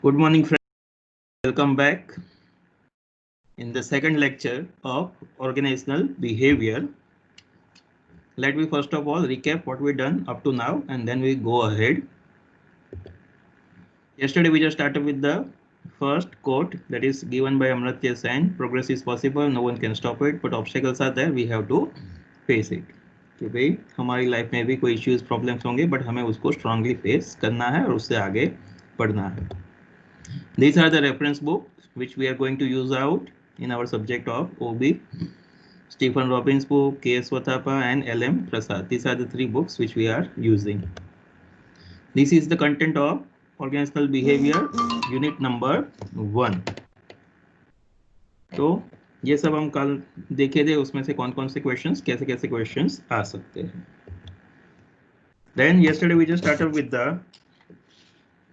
Good morning, friends. Welcome back in the second lecture of organizational behavior. Let me first of all recap what we done up to now and then we go ahead. Yesterday we just started with the first quote that is given by Amartya Sen. Progress is possible, no one can stop it, but obstacles are there, we have to face it. कि भाई हमारी life में भी कोई issues problems होंगे but हमें उसको strongly face करना है और उससे आगे बढ़ना है. These are the reference books which we are going to use out in our subject of OB. Stephen Robbins' book, K.S. Wathapa, and L.M. Prasad. These are the three books which we are using. This is the content of organizational behavior, unit number 1. तो ये सब हम कल देखे थे, उसमें से कौन कौन से क्वेश्चंस कैसे कैसे क्वेश्चंस आ सकते हैं. Then yesterday we just started with the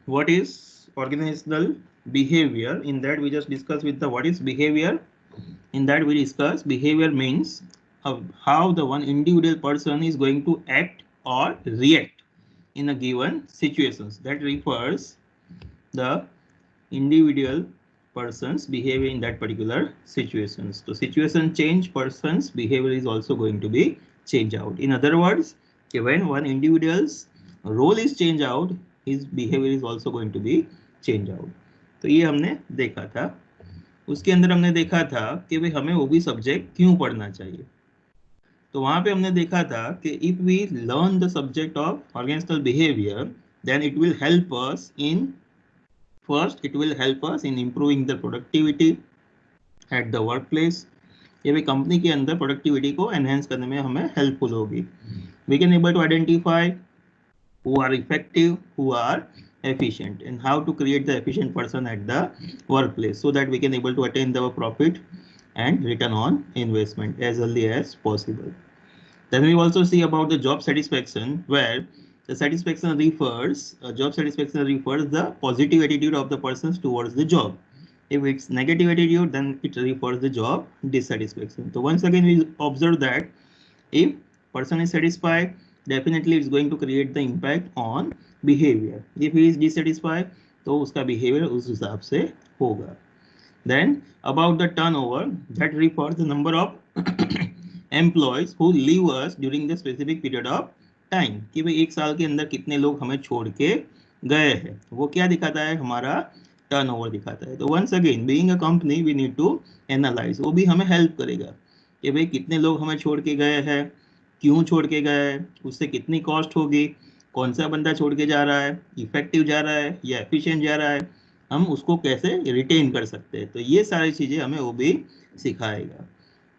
what is organizational behavior. In that we just discussed with the what is behavior. In that we discuss behavior means how the one individual person is going to act or react in a given situations. That refers the individual person's behavior in that particular situations. So situation change, person's behavior is also going to be change out. In other words, when one individual's role is change out, his behavior is also going to be change out. तो ये हमने देखा था. उसके अंदर हमने देखा था कि भाई हमें वो भी सब्जेक्ट क्यों पढ़ना चाहिए. तो वहां पे हमने देखा था कि if we learn the subject of organizational behaviour then it will help us in first it will help us in improving the productivity at the work place. ये भी कंपनी के अंदर प्रोडक्टिविटी को एनहेंस करने में हमें हेल्पफुल होगी. We can able to identify who are effective, who are efficient, and how to create the efficient person at the workplace so that we can able to attain the profit and return on investment as early as possible. Then we also see about the job satisfaction, where the satisfaction refers job satisfaction refers the positive attitude of the persons towards the job. If it's negative attitude, then it refers the job dissatisfaction. So once again we observe that if person is satisfied, definitely it's going to create the impact on behavior. If he is dissatisfied, तो उसका behavior उस हिसाब से होगा. Then about the turnover, that refers the number of employees who leave us during the specific period of time. कि भाई एक साल के अंदर कितने लोग हमें छोड़ के गए हैं, वो क्या दिखाता है, हमारा टर्नओवर दिखाता है. तो once again being a company we need to analyze, वो भी हमें हेल्प करेगा कि भाई कितने लोग हमें छोड़ के गए हैं, क्यों छोड़ के गया है, उससे कितनी कॉस्ट होगी, कौन सा बंदा छोड़ के जा रहा है, इफेक्टिव जा रहा है या एफिशिएंट जा रहा है, हम उसको कैसे रिटेन कर सकते हैं. तो ये सारी चीजें हमें वो भी सिखाएगा.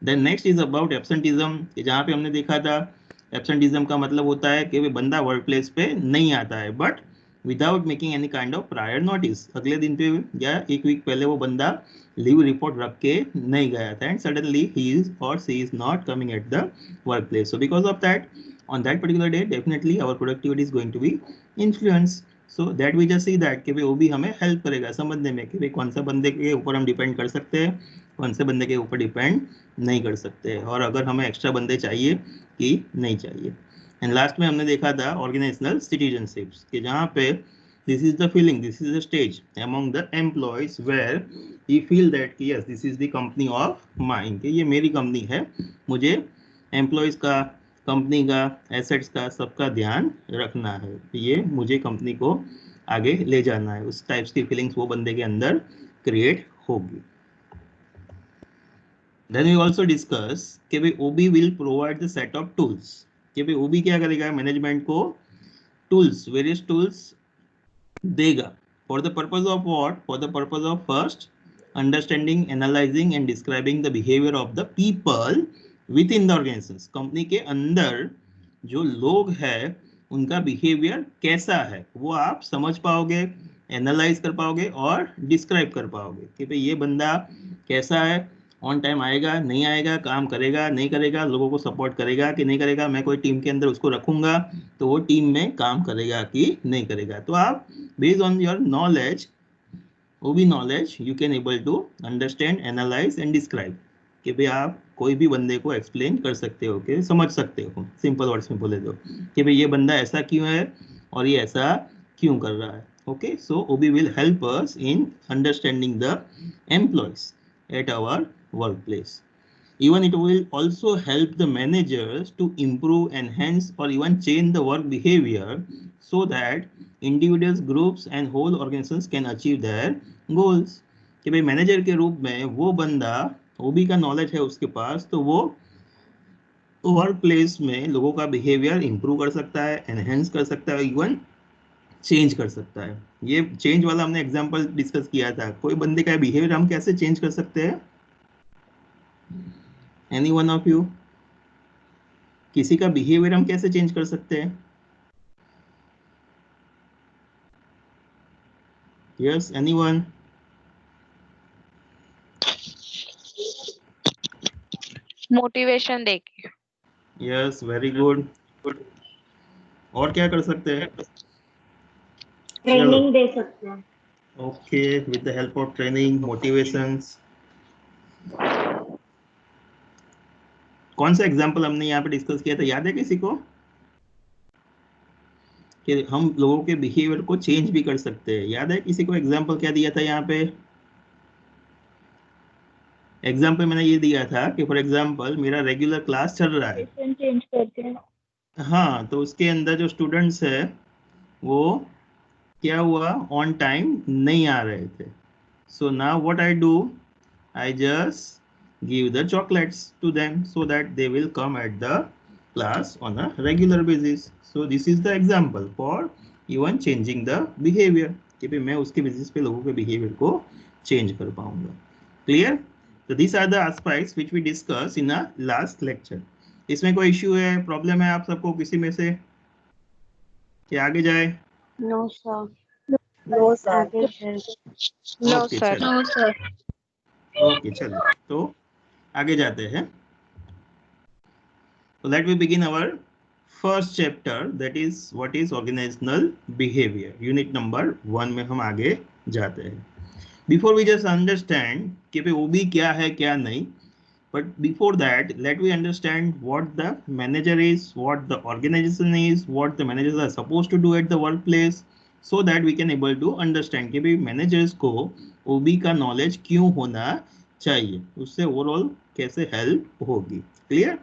Then next is about absenteeism, जहाँ पे हमने देखा था एब्सेंटिज्म का मतलब होता है कि बंदा वर्क प्लेस पे नहीं आता है but without making any kind of prior notice. अगले दिन पे या एक वीक पहले वो बंदा लीव रिपोर्ट रख के नहीं गया था and suddenly he is or she is not coming at the work place. So because of that on that particular day definitely our productivity is going to be influenced. So that we just see that कि भाई वो भी हमें help करेगा समझने में कि भाई कौन सा बंदे के ऊपर हम डिपेंड कर सकते हैं, कौन से बंदे के ऊपर डिपेंड नहीं कर सकते, और अगर हमें एक्स्ट्रा बंदे चाहिए कि नहीं चाहिए. एंड लास्ट में हमने देखा था ऑर्गेनाइजेशनल सिटीजनशिप्स कि जहाँ पे this is the feeling, this is the stage among the employees where he feel that yes this is the company of mine, कि ये मेरी कंपनी है, मुझे एम्प्लॉयज का, कंपनी का, एसेट्स का, सबका ध्यान रखना है, ये मुझे कंपनी को आगे ले जाना है. उस टाइप्स की फीलिंग्स वो बंदे के अंदर क्रिएट होगी. देन वी ऑल्सो डिस्कस कि भाई OB will provide the set of tools, कि भाई ओबी क्या करेगा, मैनेजमेंट को टूल्स, वेरियस टूल्स देगा. For the purpose of what, for the purpose of first understanding, analysing and describing the behaviour of the people within the organisation. Company के अंदर जो लोग हैं उनका बिहेवियर कैसा है वो आप समझ पाओगे, एनालाइज कर पाओगे और डिस्क्राइब कर पाओगे कि भाई ये बंदा कैसा है, ऑन टाइम आएगा नहीं आएगा, काम करेगा नहीं करेगा, लोगों को सपोर्ट करेगा कि नहीं करेगा, मैं कोई टीम के अंदर उसको रखूंगा तो वो टीम में काम करेगा कि नहीं करेगा. तो आप बेस्ड ऑन योर नॉलेज, वो भी knowledge you can able to understand, analyse and describe कि भाई आप कोई भी बंदे को एक्सप्लेन कर सकते हो, कि समझ सकते हो, सिंपल वर्ड्स में बोले दो कि भाई ये बंदा ऐसा क्यों है और ये ऐसा क्यों कर रहा है. Okay, so OB will help us in understanding the employees at our workplace. Even it will also help the managers to improve, enhance, or even change the work behavior so that individuals, groups and whole organizations can achieve their goals. कि भाई manager के रूप में वो बंदा ओबी का knowledge है उसके पास, तो वो वर्क प्लेस में लोगों का बिहेवियर इंप्रूव कर सकता है, एनहेंस कर सकता है, इवन चेंज कर सकता है. ये चेंज वाला हमने एग्जांपल डिस्कस किया था. कोई बंदे का बिहेवियर हम कैसे चेंज कर सकते हैं? Any one of you? किसी का बिहेवियर हम कैसे चेंज कर सकते हैं? Yes, anyone? मोटिवेशन देके. Yes, very good. और क्या कर सकते हैं? ट्रेनिंग दे सकते हैं. Okay, with the help of training, motivations. कौन सा एग्जांपल हमने यहाँ पे डिस्कस किया था, याद है किसी को? कि हम लोगों के बिहेवियर को चेंज भी कर सकते हैं. याद है किसी को एग्जांपल क्या दिया था यहाँ पे? एग्जांपल मैंने ये दिया था कि फॉर एग्जांपल मेरा रेगुलर क्लास चल रहा है. चेंज करते हैं. हाँ, तो उसके अंदर जो स्टूडेंट्स है वो क्या हुआ, ऑन टाइम नहीं आ रहे थे. So now what I do, I just give the chocolates to them so that they will come at the class on a regular basis. So this is the example for even changing the behavior. कि भाई मैं उसके basis पे लोगों के behaviour को change कर पाऊंगा. क्लियर? तो these are the aspects which we discussed in a last lecture. इसमें कोई इश्यू है, प्रॉब्लम है आप सबको किसी में से कि आगे जाए? No sir. No sir. No sir. No sir. Okay, चलो तो आगे जाते हैं. So let we begin our first chapter, that is what is organizational behavior. Unit number 1 में हम आगे जाते हैं. Before we just understand कि भाई OB क्या है क्या नहीं, but before that let we understand what the manager is, what the organization is, what the managers are supposed to do at the workplace, so that we can able to understand कि भाई managers को OB का knowledge क्यों होना चाहिए, उससे overall कैसे help होगी. क्लियर?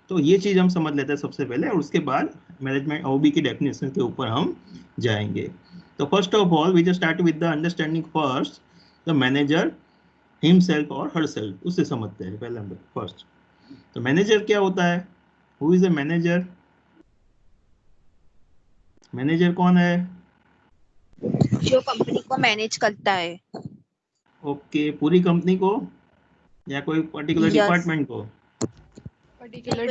तो ये चीज हम समझ लेते हैं सबसे पहले, और उसके बाद मैनेजमेंट ओबी की डेफिनेशन के ऊपर हम जाएंगे. तो first of all we just start with the understanding first the manager himself और हरसेल्फ. उससे समझते हैं पहले नंबर फर्स्ट. तो मैनेजर क्या होता है? Who is a manager? Manager कौन है? जो कंपनी को मैनेज करता है. ओके, पूरी कंपनी को या कोई पर्टिकुलर Yes. डिपार्टमेंट को? पर्टिकुलर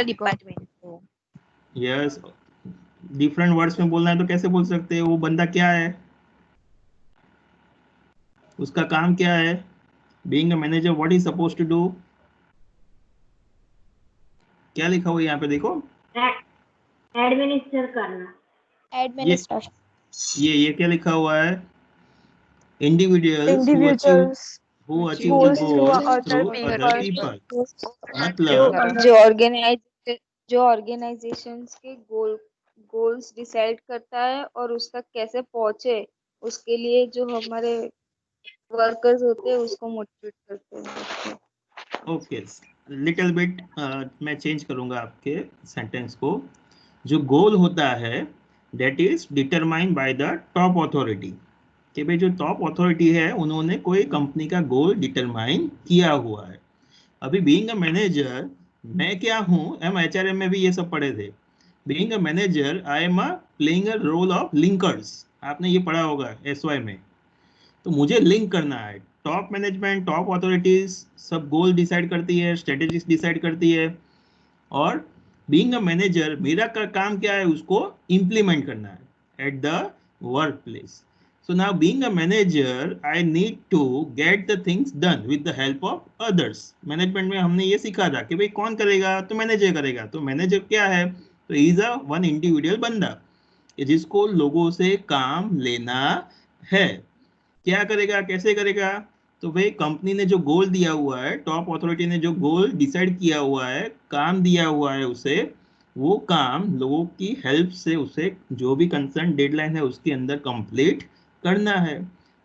डिपार्टमेंट को. यस. डिफरेंट वर्ड्स में बोलना है तो कैसे बोल सकते हैं? वो बंदा क्या है, उसका काम क्या है? Being a manager what is supposed to do? क्या लिखा हुआ है यहाँ पे देखो? एडमिनिस्ट्रेट करना. एडमिनिस्ट्रेशन. ये क्या लिखा हुआ है? Individuals who achieve the goals through other people. मतलब जो ऑर्गेनाइजेशंस के गोल्स डिसाइड करता है और उस तक कैसे पहुंचे, उसके लिए जो हमारे वर्कर्स होते हैं उसको मोटिवेट करते हैं. ओके, लिटिल बिट मैं चेंज करूंगा आपके सेंटेंस को. जो गोल होता है that is determined by the top authority. कि भाई जो टॉप अथॉरिटी है उन्होंने कोई कंपनी का गोल डिटरमाइन किया हुआ है. अभी बीइंग अ मैनेजर मैं क्या हूँ, हम HRM में भी ये सब पढ़े थे. Being a manager I am playing a role of linkers. आपने ये पढ़ा होगा SY में. तो मुझे लिंक करना है. टॉप मैनेजमेंट, टॉप अथॉरिटीज सब गोल डिसाइड करती है, स्ट्रेटेजीज डिसाइड करती है, और बीइंग अ मैनेजर मेरा काम क्या है, उसको इम्प्लीमेंट करना है eight the work place. So now being a manager, I need to get the things done with the help of others. Management में हमने ये सीखा था कि भाई कौन करेगा, तो मैनेजर करेगा. तो मैनेजर क्या है? तो इज अ वन इंडिविजुअल बंदा जिसको लोगों से काम लेना है. क्या करेगा, कैसे करेगा? तो भाई कंपनी ने जो गोल दिया हुआ है, टॉप अथॉरिटी ने जो गोल डिसाइड किया हुआ है, काम दिया हुआ है उसे, वो काम लोगों की हेल्प से उसे जो भी कंसर्न डेडलाइन है उसके अंदर कंप्लीट करना है.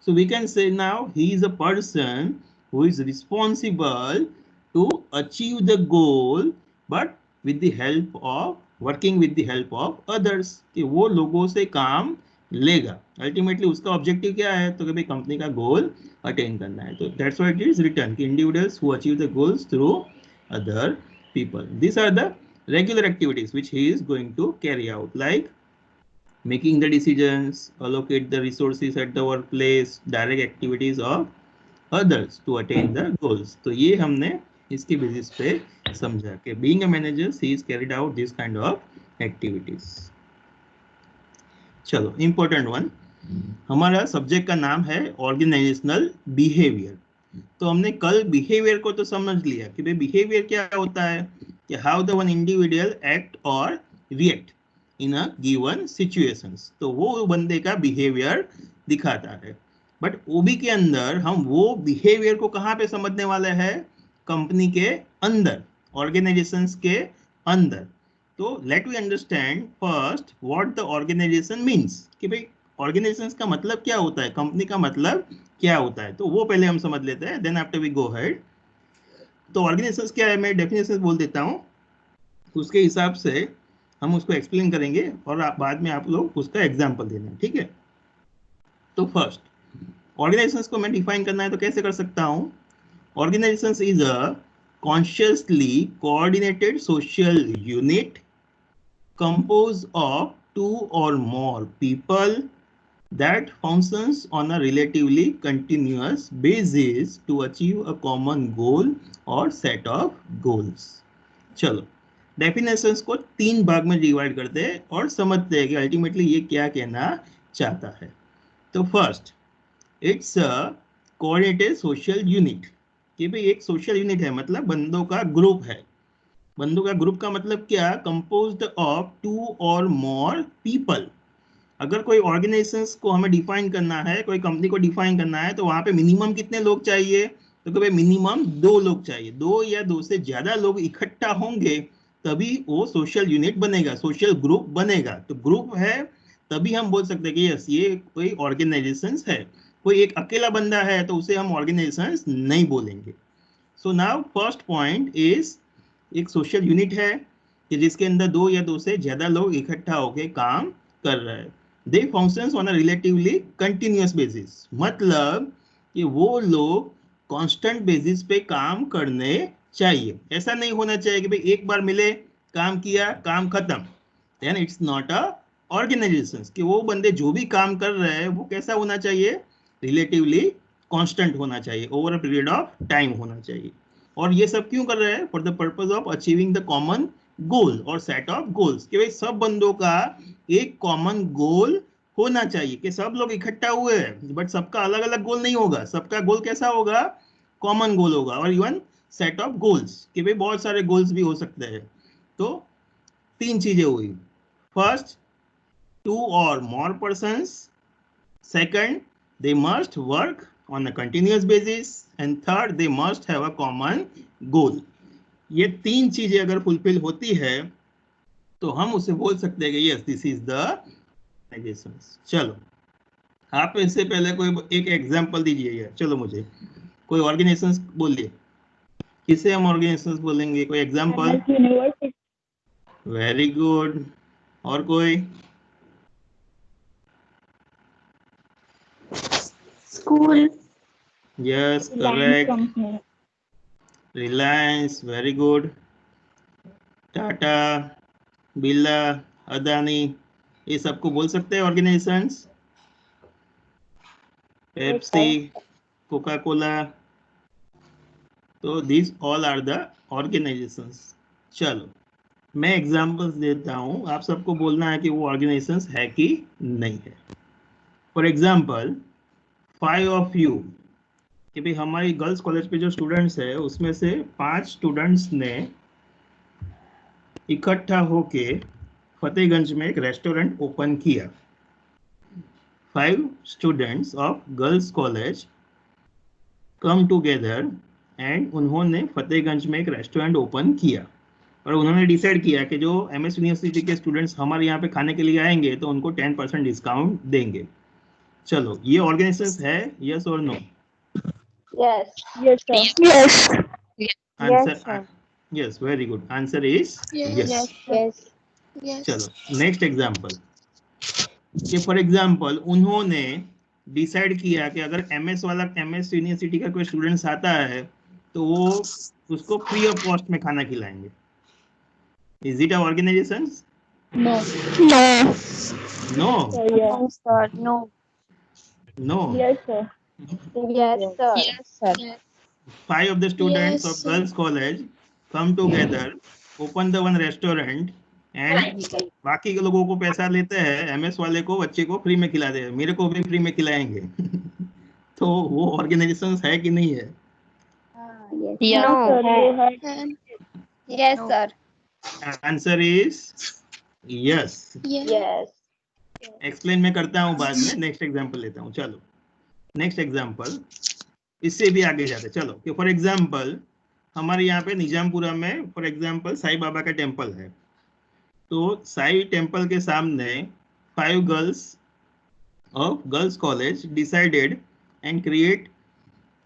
So we can say now he is a person who is responsible to achieve the goal, but with the help of working with the help of others. कि वो लोगों से काम लेगा. अल्टीमेटली उसका ऑब्जेक्टिव क्या है? तो कि भाई कंपनी का गोल अटेन करना है. तो that's why it is written कि individuals who achieve the goals through other people. These are the regular activities which he is going to carry out, like making the decisions, allocate the resources at the workplace, direct activities of others to attain the goals. तो ये हमने इसके basis पे समझा कि being a manager he is carried out this kind of activities. चलो important one, हमारा subject का नाम है ऑर्गेनाइजेशनल बिहेवियर. तो हमने कल बिहेवियर को तो समझ लिया कि भाई बिहेवियर क्या होता है, कि how the one individual act और react in a given situations. तो वो बंदे का बिहेवियर दिखाता है. बट ओबी के अंदर हम वो बिहेवियर को कहाँ पे समझने वाले हैं? कंपनी के अंदर, ऑर्गेनाइजेशंस के अंदर. तो let we understand first what the organization means, कि भाई ऑर्गेनाइजेशंस का मतलब क्या होता है, कंपनी का मतलब क्या होता है. तो वो पहले हम समझ लेते हैं, then after we go head. तो ऑर्गेनाइजेशंस क्या है, मैं डेफिनेशन बोल देता हूँ, उसके हिसाब से हम उसको एक्सप्लेन करेंगे और बाद में आप लोग उसका एग्जाम्पल देना. ठीक है. तो फर्स्ट ऑर्गेनाइजेशंस को मैं डिफाइन करना है तो कैसे कर सकता हूँ? Organisations is a consciously coordinated social unit composed of two or more people that functions on a relatively continuous basis to achieve a common goal or set of goals. चलो डेफिनेशंस को तीन भाग में डिवाइड करते हैं और समझते हैं कि अल्टीमेटली ये क्या कहना चाहता है. तो first, it's a coordinated social unit, कि भाई एक सोशल यूनिट है मतलब बंदों का ग्रुप है. बंदों का ग्रुप का मतलब क्या? कंपोज्ड ऑफ टू और मोर पीपल. अगर कोई ऑर्गेनाइजेशंस को हमें डिफाइन करना है, कोई कंपनी को डिफाइन करना है, तो वहां पे मिनिमम कितने लोग चाहिए? तो भाई मिनिमम 2 लोग चाहिए. 2 या 2 से ज्यादा लोग इकट्ठा होंगे तभी वो सोशल यूनिट बनेगा, सोशल ग्रुप बनेगा. तो ग्रुप है तभी हम बोल सकते हैं कि यस ये कोई ऑर्गेनाइजेशंस है. कोई एक अकेला बंदा है तो उसे हम ऑर्गेनाइजेशंस नहीं बोलेंगे. So now first point is, एक सोशल यूनिट है कि जिसके अंदर 2 या 2 से ज्यादा लोग इकट्ठा होकर काम कर रहे हैं. They functions on a relatively continuous basis, मतलब कि वो लोग कांस्टेंट बेसिस पे काम करने चाहिए. ऐसा नहीं होना चाहिए कि भाई एक बार मिले, काम किया, काम खत्म. Then it's not a organization. कि वो बंदे जो भी काम कर रहे हैं वो कैसा होना चाहिए? रिलेटिवली कांस्टेंट होना चाहिए, over a period of time होना चाहिए. और ये सब क्यों कर रहे हैं? For the purpose of achieving the common goal और सेट ऑफ गोल्स. कि भाई सब बंदों का एक कॉमन गोल होना चाहिए, कि सब लोग इकट्ठा हुए हैं बट सबका अलग अलग गोल नहीं होगा. सबका गोल कैसा होगा? कॉमन गोल होगा. और इवन सेट ऑफ गोल्स, कि भाई बहुत सारे गोल्स भी हो सकते हैं. तो तीन चीजें हुई. First, 2 or more persons. Second, they must work on a continuous basis. And third, they must have a common goal. ये तीन चीजें अगर फुलफिल होती है तो हम उसे बोल सकते हैं कि yes this is the organisation. चलो आप इससे पहले कोई एक एग्जांपल दीजिए. चलो मुझे कोई ऑर्गेनाइजेशन बोलिए. किसे हम ऑर्गेनाइजेशन बोलेंगे? कोई एग्जांपल? यूनिवर्सिटी. Very good. और कोई? School. Yes land correct. Company. Reliance, very good. Tata, Birla, Adani, ये सबको बोल सकते हैं ऑर्गेनाइजेशंस. Pepsi, Coca Cola. तो this all are the organisations. चलो मैं एग्जांपल्स देता हूं, आप सबको बोलना है कि वो ऑर्गेनाइजेशंस है कि नहीं है. फॉर एग्जांपल 5 ऑफ यू, कि भाई हमारी गर्ल्स कॉलेज पे जो स्टूडेंट्स है उसमें से 5 स्टूडेंट्स ने इकट्ठा होके फतेहगंज में एक रेस्टोरेंट ओपन किया. 5 students of girls college come together and उन्होंने फतेहगंज में एक रेस्टोरेंट ओपन किया. और उन्होंने डिसाइड किया कि जो एमएस यूनिवर्सिटी के स्टूडेंट्स हमारे यहाँ पे खाने के लिए आएंगे तो उनको 10% डिस्काउंट देंगे। चलो, ये ऑर्गेनाइजेशन है, यस और no? Yes. Yes, sir. Yes. Answer, sir. Yes, very good, answer is yes. Yes. Yes. चलो, नेक्स्ट एग्जांपल कि फॉर एग्जांपल उन्होंने डिसाइड किया कि अगर एमएस वाला, एमएस यूनिवर्सिटी का कोई स्टूडेंट्स आता है तो वो उसको फ्री ऑफ कॉस्ट में खाना खिलाएंगे। Is it a organisation? No. No. No, Sir, yes. No, sir. No. No. Yes, sir. Yes, sir. Yes, sir. 5 of the students Yes, of sir. girls college come together, open the one restaurant and बाकी के लोगों को पैसा लेते हैं, MS वाले को, बच्चे को फ्री में खिला दे, मेरे को भी फ्री में खिलाएंगे। तो वो ऑर्गेनाइजेशन है कि नहीं है? Yes. Yeah. No, sir. They had And Yes, sir. Answer is yes. yes. Yes. Explain मैं करता हूँ बाद में, नेक्स्ट एग्जांपल लेता हूँ। चलो, नेक्स्ट एग्जांपल इससे भी आगे जाते। चलो, कि फॉर एग्जांपल हमारे यहाँ पे निजामपुरा में फॉर एग्जांपल साईं बाबा का टेम्पल है। तो साई टेम्पल के सामने 5 girls of girls college decided and create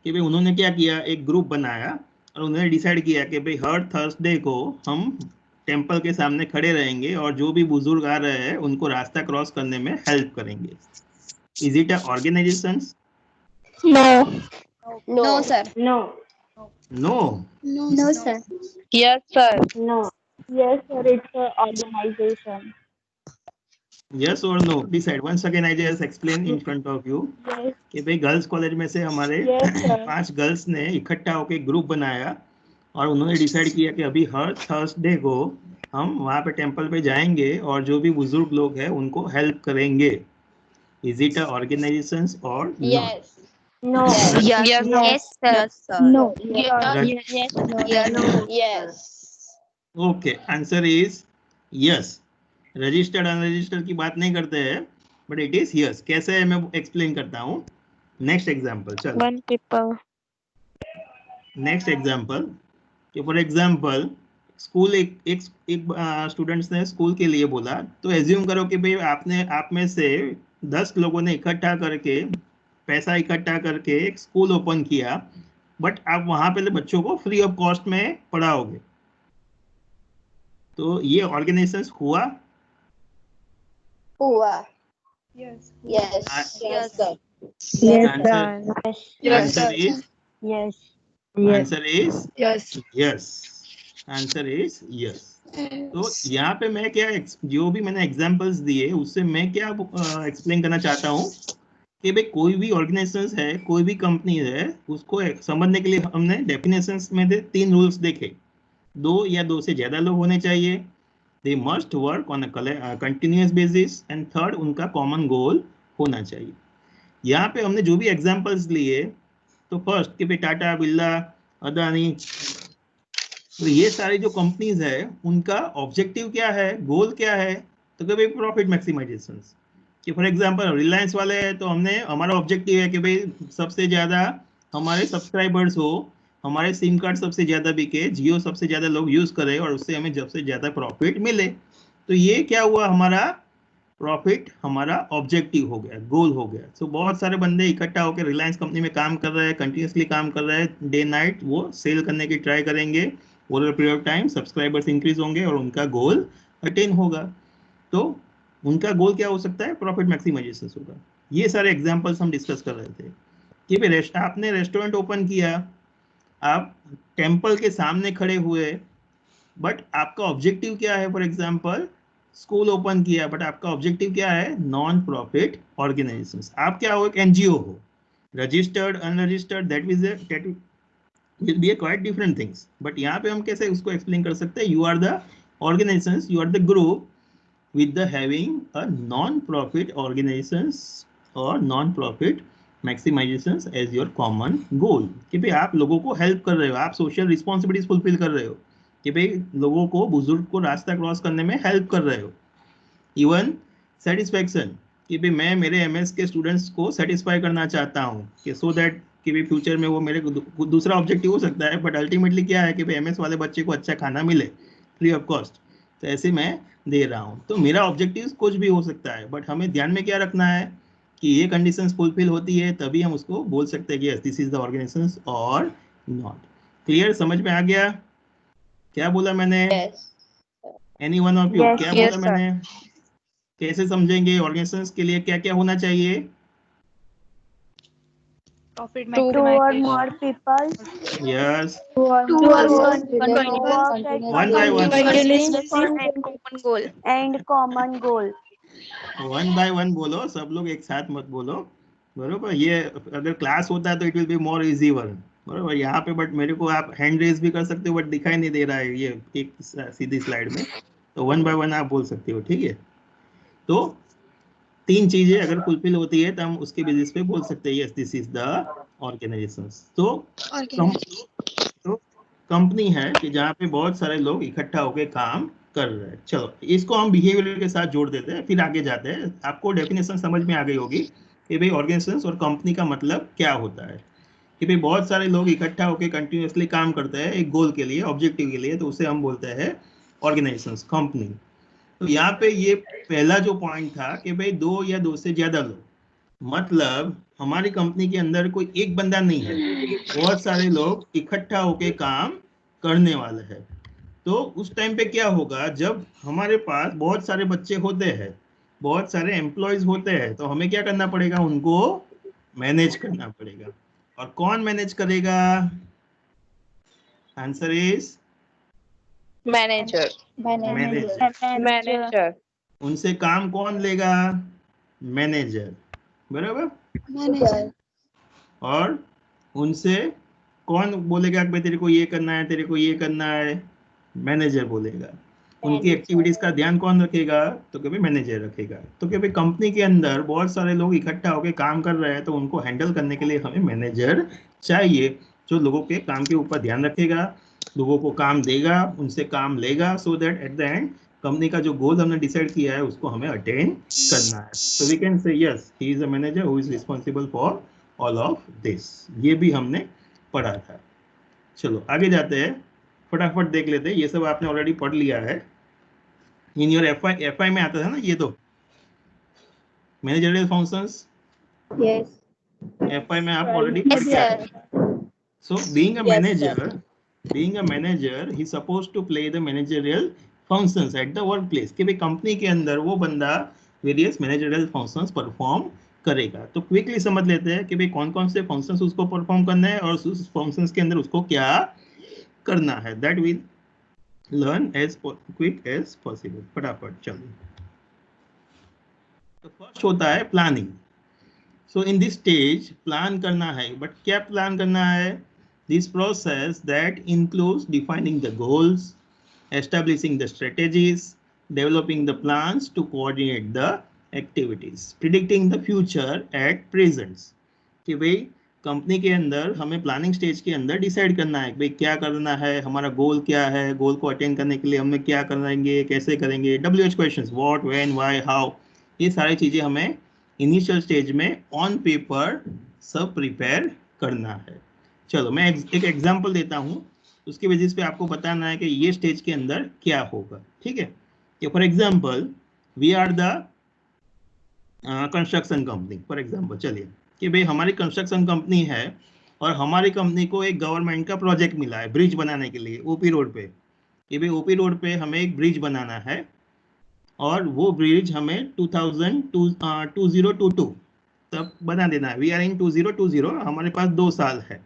कि भाई उन्होंने क्या किया, एक ग्रुप बनाया और उन्होंने डिसाइड किया कि भाई हर थर्सडे को हम टेम्पल के सामने खड़े रहेंगे और जो भी बुजुर्ग आ रहे हैं उनको रास्ता क्रॉस करने में हेल्प करेंगे। Is it a organisation? No. No. No, sir. no. No. No, sir. Yes, sir. No. Yes, sir. It's an organization. Yes और no? Decide once again, I just explain in front of you Yes. कि भाई girls college में से हमारे Yes, sir. 5 girls ने इकट्ठा होकर group बनाया और उन्होंने डिसाइड किया कि अभी हर थर्सडे को हम वहाँ पे टेम्पल पे जाएंगे और जो भी बुजुर्ग लोग हैं उनको हेल्प करेंगे। इज इट अ ऑर्गेनाइजेशन और Yes. No. Yes. Yes, No. sir. Yes, sir. No. Yeah. Yes. Yes. No. Yes. Okay, answer is yes. Registered unregistered की बात नहीं करते हैं, बट इट इज यस। कैसे है मैं एक्सप्लेन करता हूँ। नेक्स्ट एग्जांपल, चलो One people. नेक्स्ट एग्जांपल कि फॉर एग्जांपल स्कूल एक स्टूडेंट्स ने स्कूल के लिए बोला, तो एज्यूम करो कि भाई आपने, आप में से 10 लोगों ने इकट्ठा करके पैसा इकट्ठा करके एक स्कूल ओपन किया, बट आप वहां पे बच्चों को फ्री ऑफ कॉस्ट में पढ़ाओगे। तो ये ऑर्गेनाइजेशन हुआ? Hua. Yes. Yes. Yes, sir. Yes, answer, sir. Yes, answer is, Yes. Yes. Answer is Yes. Yes. Answer is yes. तो यहाँ पे मैं क्या, जो भी मैंने एग्जांपल्स दिए उससे मैं क्या एक्सप्लेन करना चाहता हूँ कि भाई कोई भी ऑर्गेनाइजेशन है, कोई भी कंपनी है, उसको समझने के लिए हमने डेफिनेशंस में 3 रूल्स देखे। 2 या 2 से ज्यादा लोग होने चाहिए, they must work on a continuous basis, and third उनका कॉमन गोल होना चाहिए। यहाँ पे हमने जो भी एग्जांपल्स लिए, तो फर्स्ट कि भाई टाटा, बिरला, अदानी, तो ये सारी जो कंपनीज है उनका ऑब्जेक्टिव क्या है, गोल क्या है, तो कि भाई प्रॉफिट मैक्सिमाइजेशन। कि फॉर एग्जांपल रिलायंस वाले हैं तो हमने, हमारा ऑब्जेक्टिव है कि भाई सबसे ज़्यादा हमारे सब्सक्राइबर्स हो, हमारे सिम कार्ड सबसे ज़्यादा बिके, जियो सबसे ज़्यादा लोग यूज़ करें और उससे हमें सबसे ज़्यादा प्रॉफिट मिले। तो ये क्या हुआ, हमारा प्रॉफिट हमारा ऑब्जेक्टिव हो गया, गोल हो गया। सो बहुत सारे बंदे इकट्ठा होकर रिलायंस कंपनी में काम कर रहे हैं, कंटिन्यूसली काम कर रहे हैं, डे नाइट वो सेल करने की ट्राई करेंगे, over period of time subscribers increase होंगे और उनका गोल अटेन होगा। तो उनका गोल क्या हो सकता है, प्रॉफिट मैक्सिमाइजेशन होगा। ये सारे एग्जांपल्स हम डिस्कस कर रहे थे कि भाई आपने रेस्टोरेंट ओपन किया, आप टेम्पल के सामने खड़े हुए, बट आपका ऑब्जेक्टिव क्या है, फॉर एग्जांपल स्कूल ओपन किया, बट आपका ऑब्जेक्टिव क्या है, नॉन प्रॉफिट ऑर्गेनाइजेशन। आप क्या हो, एक एनजीओ हो, registered unregistered, that will be a quite different things, but यहाँ पे हम कैसे उसको एक्सप्लेन कर सकते हैं, you are the organizations, you are the group with the having a non-profit organizations or non-profit maximizations as your common goal, कि भाई आप लोगों को हेल्प कर रहे हो, आप सोशल रिस्पॉन्सिबिलिटीज फुलफिल कर रहे हो, कि भाई लोगों को, बुजुर्ग को रास्ता क्रॉस करने में हेल्प कर रहे हो। इवन सेटिस्फैक्शन, कि भाई मैं मेरे एमएस के स्टूडेंट्स को सेटिस्फाई करना चाहता हूँ कि सो दैट कि भाई फ्यूचर में वो मेरे दूसरा ऑब्जेक्टिव हो सकता है, बट अल्टीमेटली क्या है कि भाई एमएस वाले बच्चे को अच्छा खाना मिले, फ्री ऑफ कॉस्ट, तो ऐसे मैं दे रहा हूँ। तो मेरा ऑब्जेक्टिव कुछ भी हो सकता है, बट हमें ध्यान में क्या रखना है कि ये कंडीशंस फुलफिल होती है तभी हम उसको बोल सकते हैं कि yes this is the organisation और नॉट। क्लियर, समझ में आ गया क्या बोला मैंने? Any one of you Yes, क्या yes, बोला sir. मैंने? कैसे समझेंगे ऑर्गेनाइजेशंस के लिए क्या क्या होना चाहिए? Profit Two two or maximization. more people yes, Two or Two more or goals more work goals work at One by one. continuous And common goal. and common goal. One by one बोलो, सब लोग एक साथ मत बोलो, बरोबर? ये अगर क्लास होता है तो it will be more easy one, बरोबर? यहाँ पे बट मेरे को आप हैंड रेज भी कर सकते हो, बट दिखाई नहीं दे रहा है ये एक सीधी स्लाइड में, तो वन बाय वन आप बोल सकते हो, ठीक है? तो तीन चीजें अगर फुलफिल होती है तो हम उसके बेसिस पे बोल सकते हैं yes this is the organisation. तो कंपनी है कि जहाँ पे बहुत सारे लोग इकट्ठा होकर काम कर रहे हैं। चलो इसको हम बिहेवियर के साथ जोड़ देते हैं, फिर आगे जाते हैं। आपको डेफिनेशन समझ में आ गई होगी कि भाई ऑर्गेनाइजेशन और कंपनी का मतलब क्या होता है, कि भाई बहुत सारे लोग इकट्ठा होकर कंटिन्यूअसली काम करते हैं एक गोल के लिए, ऑब्जेक्टिव के लिए, तो उसे हम बोलते हैं ऑर्गेनाइजेशन, कंपनी। तो यहाँ पे ये पहला जो पॉइंट था कि भाई दो या दो से ज्यादा लोग, मतलब हमारी कंपनी के अंदर कोई एक बंदा नहीं है, बहुत सारे लोग इकट्ठा होके काम करने वाले हैं। तो उस टाइम पे क्या होगा, जब हमारे पास बहुत सारे बच्चे होते हैं, बहुत सारे एम्प्लॉयज होते हैं, तो हमें क्या करना पड़ेगा, उनको मैनेज करना पड़ेगा। और कौन मैनेज करेगा? Answer is Manager. Manager. Manager. उनसे काम कौन लेगा? मैनेजर, बराबर? मैनेजर। और उनसे कौन बोलेगा कि भाई तेरे को ये करना है, तेरे को ये करना है? मैनेजर बोलेगा। उनकी एक्टिविटीज का ध्यान कौन रखेगा? तो कभी मैनेजर रखेगा। तो कभी कंपनी के अंदर बहुत सारे लोग इकट्ठा होकर काम कर रहे हैं, तो उनको हैंडल करने के लिए हमें मैनेजर चाहिए, जो लोगों के काम के ऊपर ध्यान रखेगा, लोगों को काम देगा, उनसे काम लेगा, सो that at the and company का जो गोल हमने डिसाइड किया है उसको हमें अटेन करना है। तो we can say yes he is a manager who is responsible for all of this. ये भी हमने पढ़ा था। चलो आगे जाते हैं, फटाफट देख लेते हैं। ये सब आपने ऑलरेडी पढ़ लिया है, इन योर एफआई में आता था ना ये, तो मैनेजरियल फंक्शंस एफआई में आप ऑलरेडी पढ़ लिया है। So being a manager he supposed to play the managerial functions at the work place, कि भाई कंपनी के अंदर वो बंदा वेरियस मैनेजरियल फंक्शंस परफॉर्म करेगा। तो क्विकली समझ लेते हैं कि भाई कौन कौन से फंक्शंस उसको परफॉर्म करना है और उस फंक्शंस के अंदर उसको क्या करना है। That will learn as quick as possible. फटाफट चलिए। तो फर्स्ट होता है planning. So in this stage plan करना है, बट क्या प्लान करना है? This process that includes defining the goals, establishing the strategies, developing the plans to coordinate the activities, predicting the future at present। कि भाई company के अंदर हमें प्लानिंग स्टेज के अंदर डिसाइड करना है भाई क्या करना है, हमारा गोल क्या है, गोल को अटेन करने के लिए हमें क्या करेंगे, कैसे करेंगे, WH questions, what, when, why, how, ये सारी चीजें हमें इनिशियल स्टेज में ऑन पेपर सब प्रिपेयर करना है। चलो मैं एक एग्जांपल देता हूँ, उसके बेसिस पे आपको बताना है कि ये स्टेज के अंदर क्या होगा, ठीक है? कि for example we are the construction company, for example चलिए कि भाई हमारी कंस्ट्रक्शन कंपनी है और हमारी कंपनी को एक गवर्नमेंट का प्रोजेक्ट मिला है ब्रिज बनाने के लिए ओपी रोड पे, कि भाई ओपी रोड पे हमें एक ब्रिज बनाना है और वो ब्रिज हमें 2022 तब बना देना है। वी आर इन 2020, हमारे पास 2 साल है,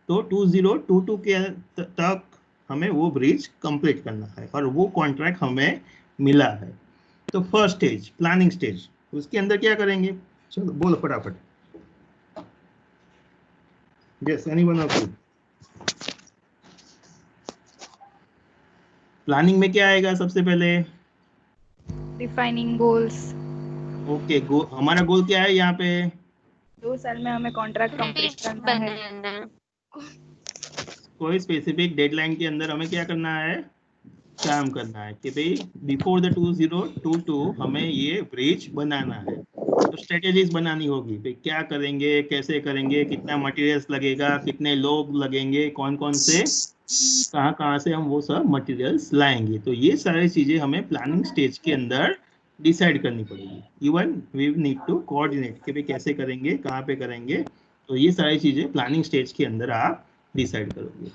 तो 2022 के तक हमें वो ब्रिज कंप्लीट करना है और वो कॉन्ट्रैक्ट हमें मिला है। तो फर्स्ट स्टेज प्लानिंग स्टेज, उसके अंदर क्या करेंगे? चलो बोलो फटाफट। Yes anyone of you? Planning में क्या आएगा सबसे पहले? Defining goals. ओके, हमारा गोल क्या है यहाँ पे? 2 साल में हमें कॉन्ट्रैक्ट कंप्लीट करना है। कोई स्पेसिफिक डेडलाइन के अंदर हमें क्या करना है? काम करना है कि भाई बिफोर द 2022 हमें ये ब्रिज बनाना है। तो स्ट्रेटेजीज बनानी होगी भाई क्या करेंगे, कैसे करेंगे, कितना मटेरियल्स लगेगा, कितने लोग लगेंगे, कौन कौन से कहाँ से हम वो सब मटेरियल्स लाएंगे। तो ये सारी चीजें हमें प्लानिंग स्टेज के अंदर डिसाइड करनी पड़ेगी। Even we need to coordinate कि भाई कैसे करेंगे, कहाँ पे करेंगे। तो ये सारी चीजें प्लानिंग स्टेज के अंदर आप डिसाइड करोगे।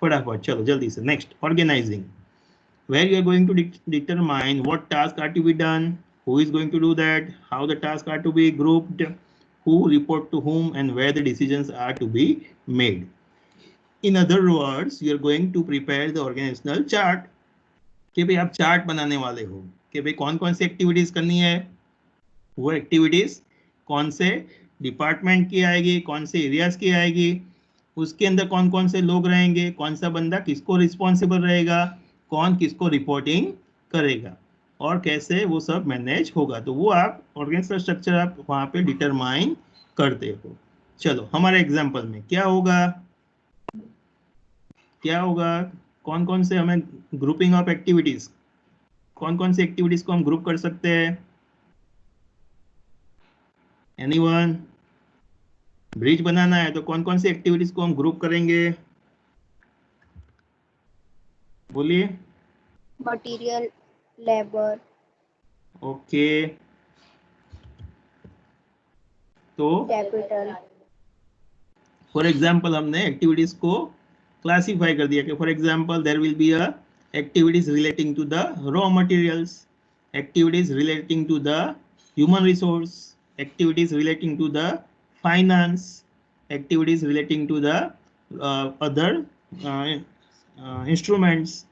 फटाफट चलो जल्दी से next, organising, where you are going to determine what tasks are to be done, who is going to do that, how the tasks are to be grouped, who report to whom, and where the decisions are to be made. In other words, you are going to prepare the organizational chart कि भाई आप chart बनाने वाले हो कि भाई कौन कौन सी एक्टिविटीज करनी है, वो एक्टिविटीज कौन से डिपार्टमेंट की आएगी, कौन से एरियाज की आएगी, उसके अंदर कौन कौन से लोग रहेंगे, कौन सा बंदा किसको रिस्पॉन्सिबल रहेगा, कौन किसको रिपोर्टिंग करेगा, और कैसे वो सब मैनेज होगा। तो वो आप ऑर्गेनाइजेशनल स्ट्रक्चर आप वहां पे डिटरमाइन करते हो। चलो हमारे एग्जांपल में क्या होगा, कौन कौन से हमें ग्रुपिंग ऑफ एक्टिविटीज, कौन कौन सी एक्टिविटीज को हम ग्रुप कर सकते हैं। एनीवन? ब्रिज बनाना है तो कौन कौन सी एक्टिविटीज को हम ग्रुप करेंगे, बोलिए। Material, labour. ओके, तो कैपिटल। फॉर एग्जांपल हमने एक्टिविटीज को क्लासिफाई कर दिया कि for example there will be a activities relating to the raw materials, activities relating to the human resource, activities relating to the finance, activities relating to the other instruments.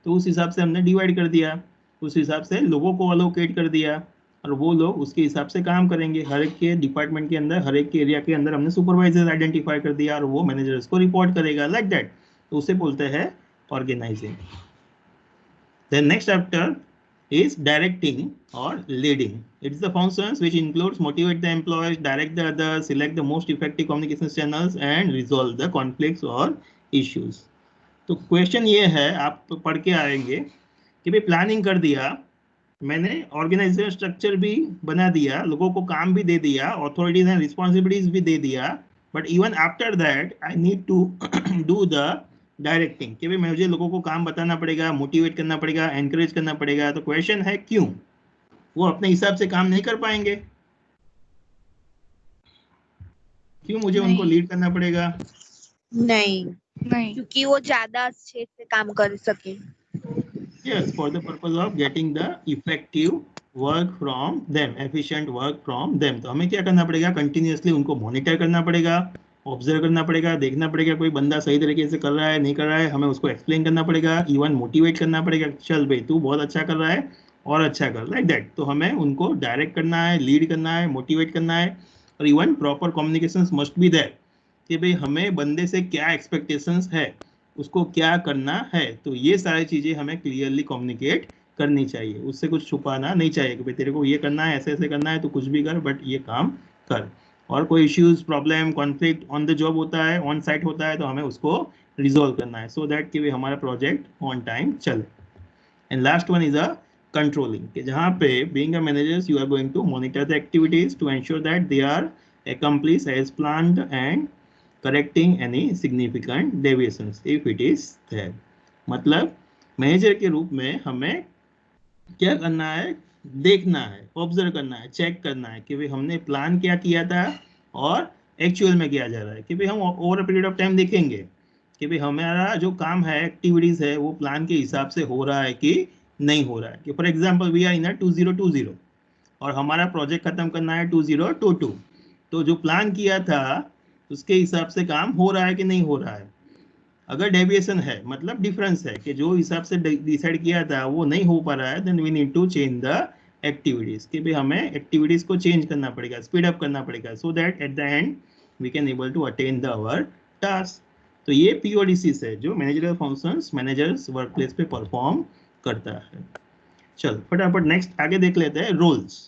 तो उस हिसाब से हमने divide कर दिया, उस हिसाब से लोगों को अलोकेट कर दिया और वो लोग उसके हिसाब से काम करेंगे। हर एक के डिपार्टमेंट के अंदर, हर एक के एरिया के अंदर हमने सुपरवाइजर आइडेंटिफाई कर दिया और वो मैनेजर्स को रिपोर्ट करेगा, लाइक दैट। तो उसे बोलते हैं organising. Then next chapter is directing or leading. It's the functions which includes motivate the employees, direct the others, select the most effective communication channels and resolve the conflicts or issues. तो question ये है, आप पढ़ के आएंगे कि भाई planning कर दिया मैंने, ऑर्गेनाइजेशन स्ट्रक्चर भी बना दिया, लोगों को काम भी दे दिया, अथॉरिटीज एंड रिस्पॉन्सिबिलिटीज भी दे दिया, but even after that I need to do the directing कि भाई मुझे लोगों को काम बताना पड़ेगा, मोटिवेट करना पड़ेगा, एनकरेज करना पड़ेगा। तो क्वेश्चन है क्यों वो अपने हिसाब से काम नहीं कर पाएंगे, क्यों मुझे उनको लीड करना पड़ेगा? नहीं, क्योंकि वो ज्यादा अच्छे से काम कर सके। Yes, for the purpose of getting the effective work from them, efficient work from them. तो हमें क्या करना पड़ेगा, कंटिन्यूअसली उनको मॉनिटर करना पड़ेगा, ऑब्जर्व करना पड़ेगा, देखना पड़ेगा कोई बंदा सही तरीके से कर रहा है नहीं कर रहा है, हमें उसको एक्सप्लेन करना पड़ेगा, इवन मोटिवेट करना पड़ेगा, चल भाई तू बहुत अच्छा कर रहा है और अच्छा कर, लाइक दैट। तो हमें उनको डायरेक्ट करना है, लीड करना है, मोटिवेट करना है, और even proper communication must be there कि भाई हमें बंदे से क्या एक्सपेक्टेशंस है, उसको क्या करना है। तो ये सारी चीजें हमें क्लियरली कम्युनिकेट करनी चाहिए, उससे कुछ छुपाना नहीं चाहिए कि भाई तेरे को ये करना है, ऐसे ऐसे करना है, तो कुछ भी कर बट ये काम कर। और कोई issues, problem, conflict on the job होता है, ऑन साइट होता है, तो हमें उसको रिजोल्व करना है सो दैट कि भाई हमारा प्रोजेक्ट ऑन टाइम चले। And last one is a controlling कि जहाँ पे being a managers you are going to monitor the activities to ensure that they are accomplished as planned and correcting any significant deviations if it is there। मतलब manager के रूप में हमें क्या करना है, देखना है, ऑब्जर्व करना है, चेक करना है कि भाई हमने प्लान क्या किया था और एक्चुअल में किया जा रहा है। कि भाई हम over a period of time देखेंगे कि भाई हमारा जो काम है, एक्टिविटीज है, वो प्लान के हिसाब से हो रहा है कि नहीं हो रहा है। कि for example we are in 2020 और हमारा प्रोजेक्ट खत्म करना है 2022, तो जो प्लान किया था उसके हिसाब से काम हो रहा है कि नहीं हो रहा है। अगर डेविएशन है मतलब डिफरेंस है कि जो हिसाब से डिसाइड किया था वो नहीं हो पा रहा है, then we need to change the activities कि भाई हमें एक्टिविटीज को चेंज करना पड़ेगा, स्पीड अप करना पड़ेगा, so that at the end we can able to attain the our task. तो ये पीओडीसीज है जो managerial functions managers work place पे परफॉर्म करता है। चल फटाफट नेक्स्ट आगे देख लेते हैं, roles.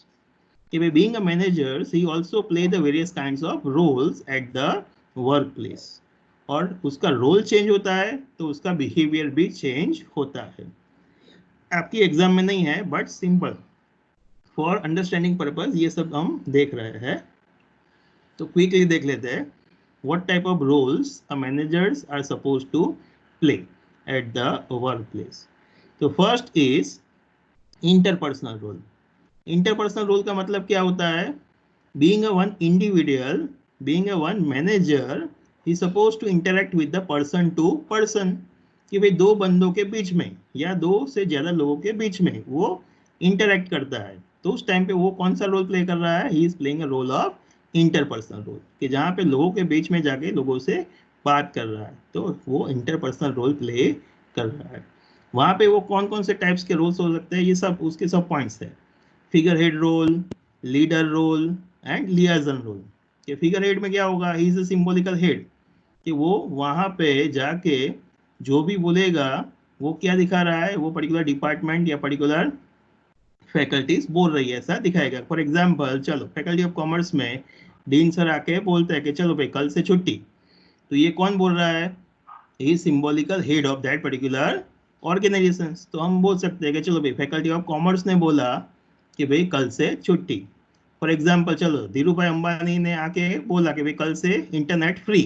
Being a manager, he also play the various kinds of roles at the workplace। और उसका रोल चेंज होता है तो उसका बिहेवियर भी चेंज होता है। आपकी एग्जाम में नहीं है but simple for understanding purpose ये सब हम देख रहे हैं। तो क्विकली देख लेते हैं, what type of roles a managers are suppose to play at the workplace. तो first is interpersonal role. Interpersonal role का मतलब क्या होता है? Being a one individual, being a one manager, he suppose to interact with the person to person, कि भाई दो बंदों के बीच में या दो से ज्यादा लोगों के बीच में वो इंटरेक्ट करता है. तो उस टाइम पे वो कौन सा रोल प्ले कर रहा है? He is playing a role of interpersonal role, कि जहाँ पे लोगों के बीच में जाके लोगों से बात कर रहा है, तो वो इंटरपर्सनल रोल प्ले कर रहा है. वहाँ पे वो कौन कौन से टाइप्स के रोल्स हो सकते हैं, ये सब उसके सब पॉइंट्स है. Figure head role, leader role and liaison role. कि फिगर हेड में क्या होगा? He is a symbolical head, कि वो वहाँ पे जाके जो भी बोलेगा वो क्या दिखा रहा है? वो पर्टिकुलर डिपार्टमेंट या पर्टिकुलर फैकल्टीज बोल रही है ऐसा दिखाएगा. फॉर एग्जाम्पल, चलो फैकल्टी ऑफ कॉमर्स में डीन सर आके बोलते हैं कि चलो भाई कल से छुट्टी, तो ये कौन बोल रहा है? He symbolical head of that particular organisation. तो हम बोल सकते हैं कि चलो भाई फैकल्टी ऑफ कॉमर्स ने बोला कि भाई कल से छुट्टी. फॉर एग्जाम्पल, चलो धीरू भाई अंबानी ने आके बोला कि भाई कल से इंटरनेट फ्री,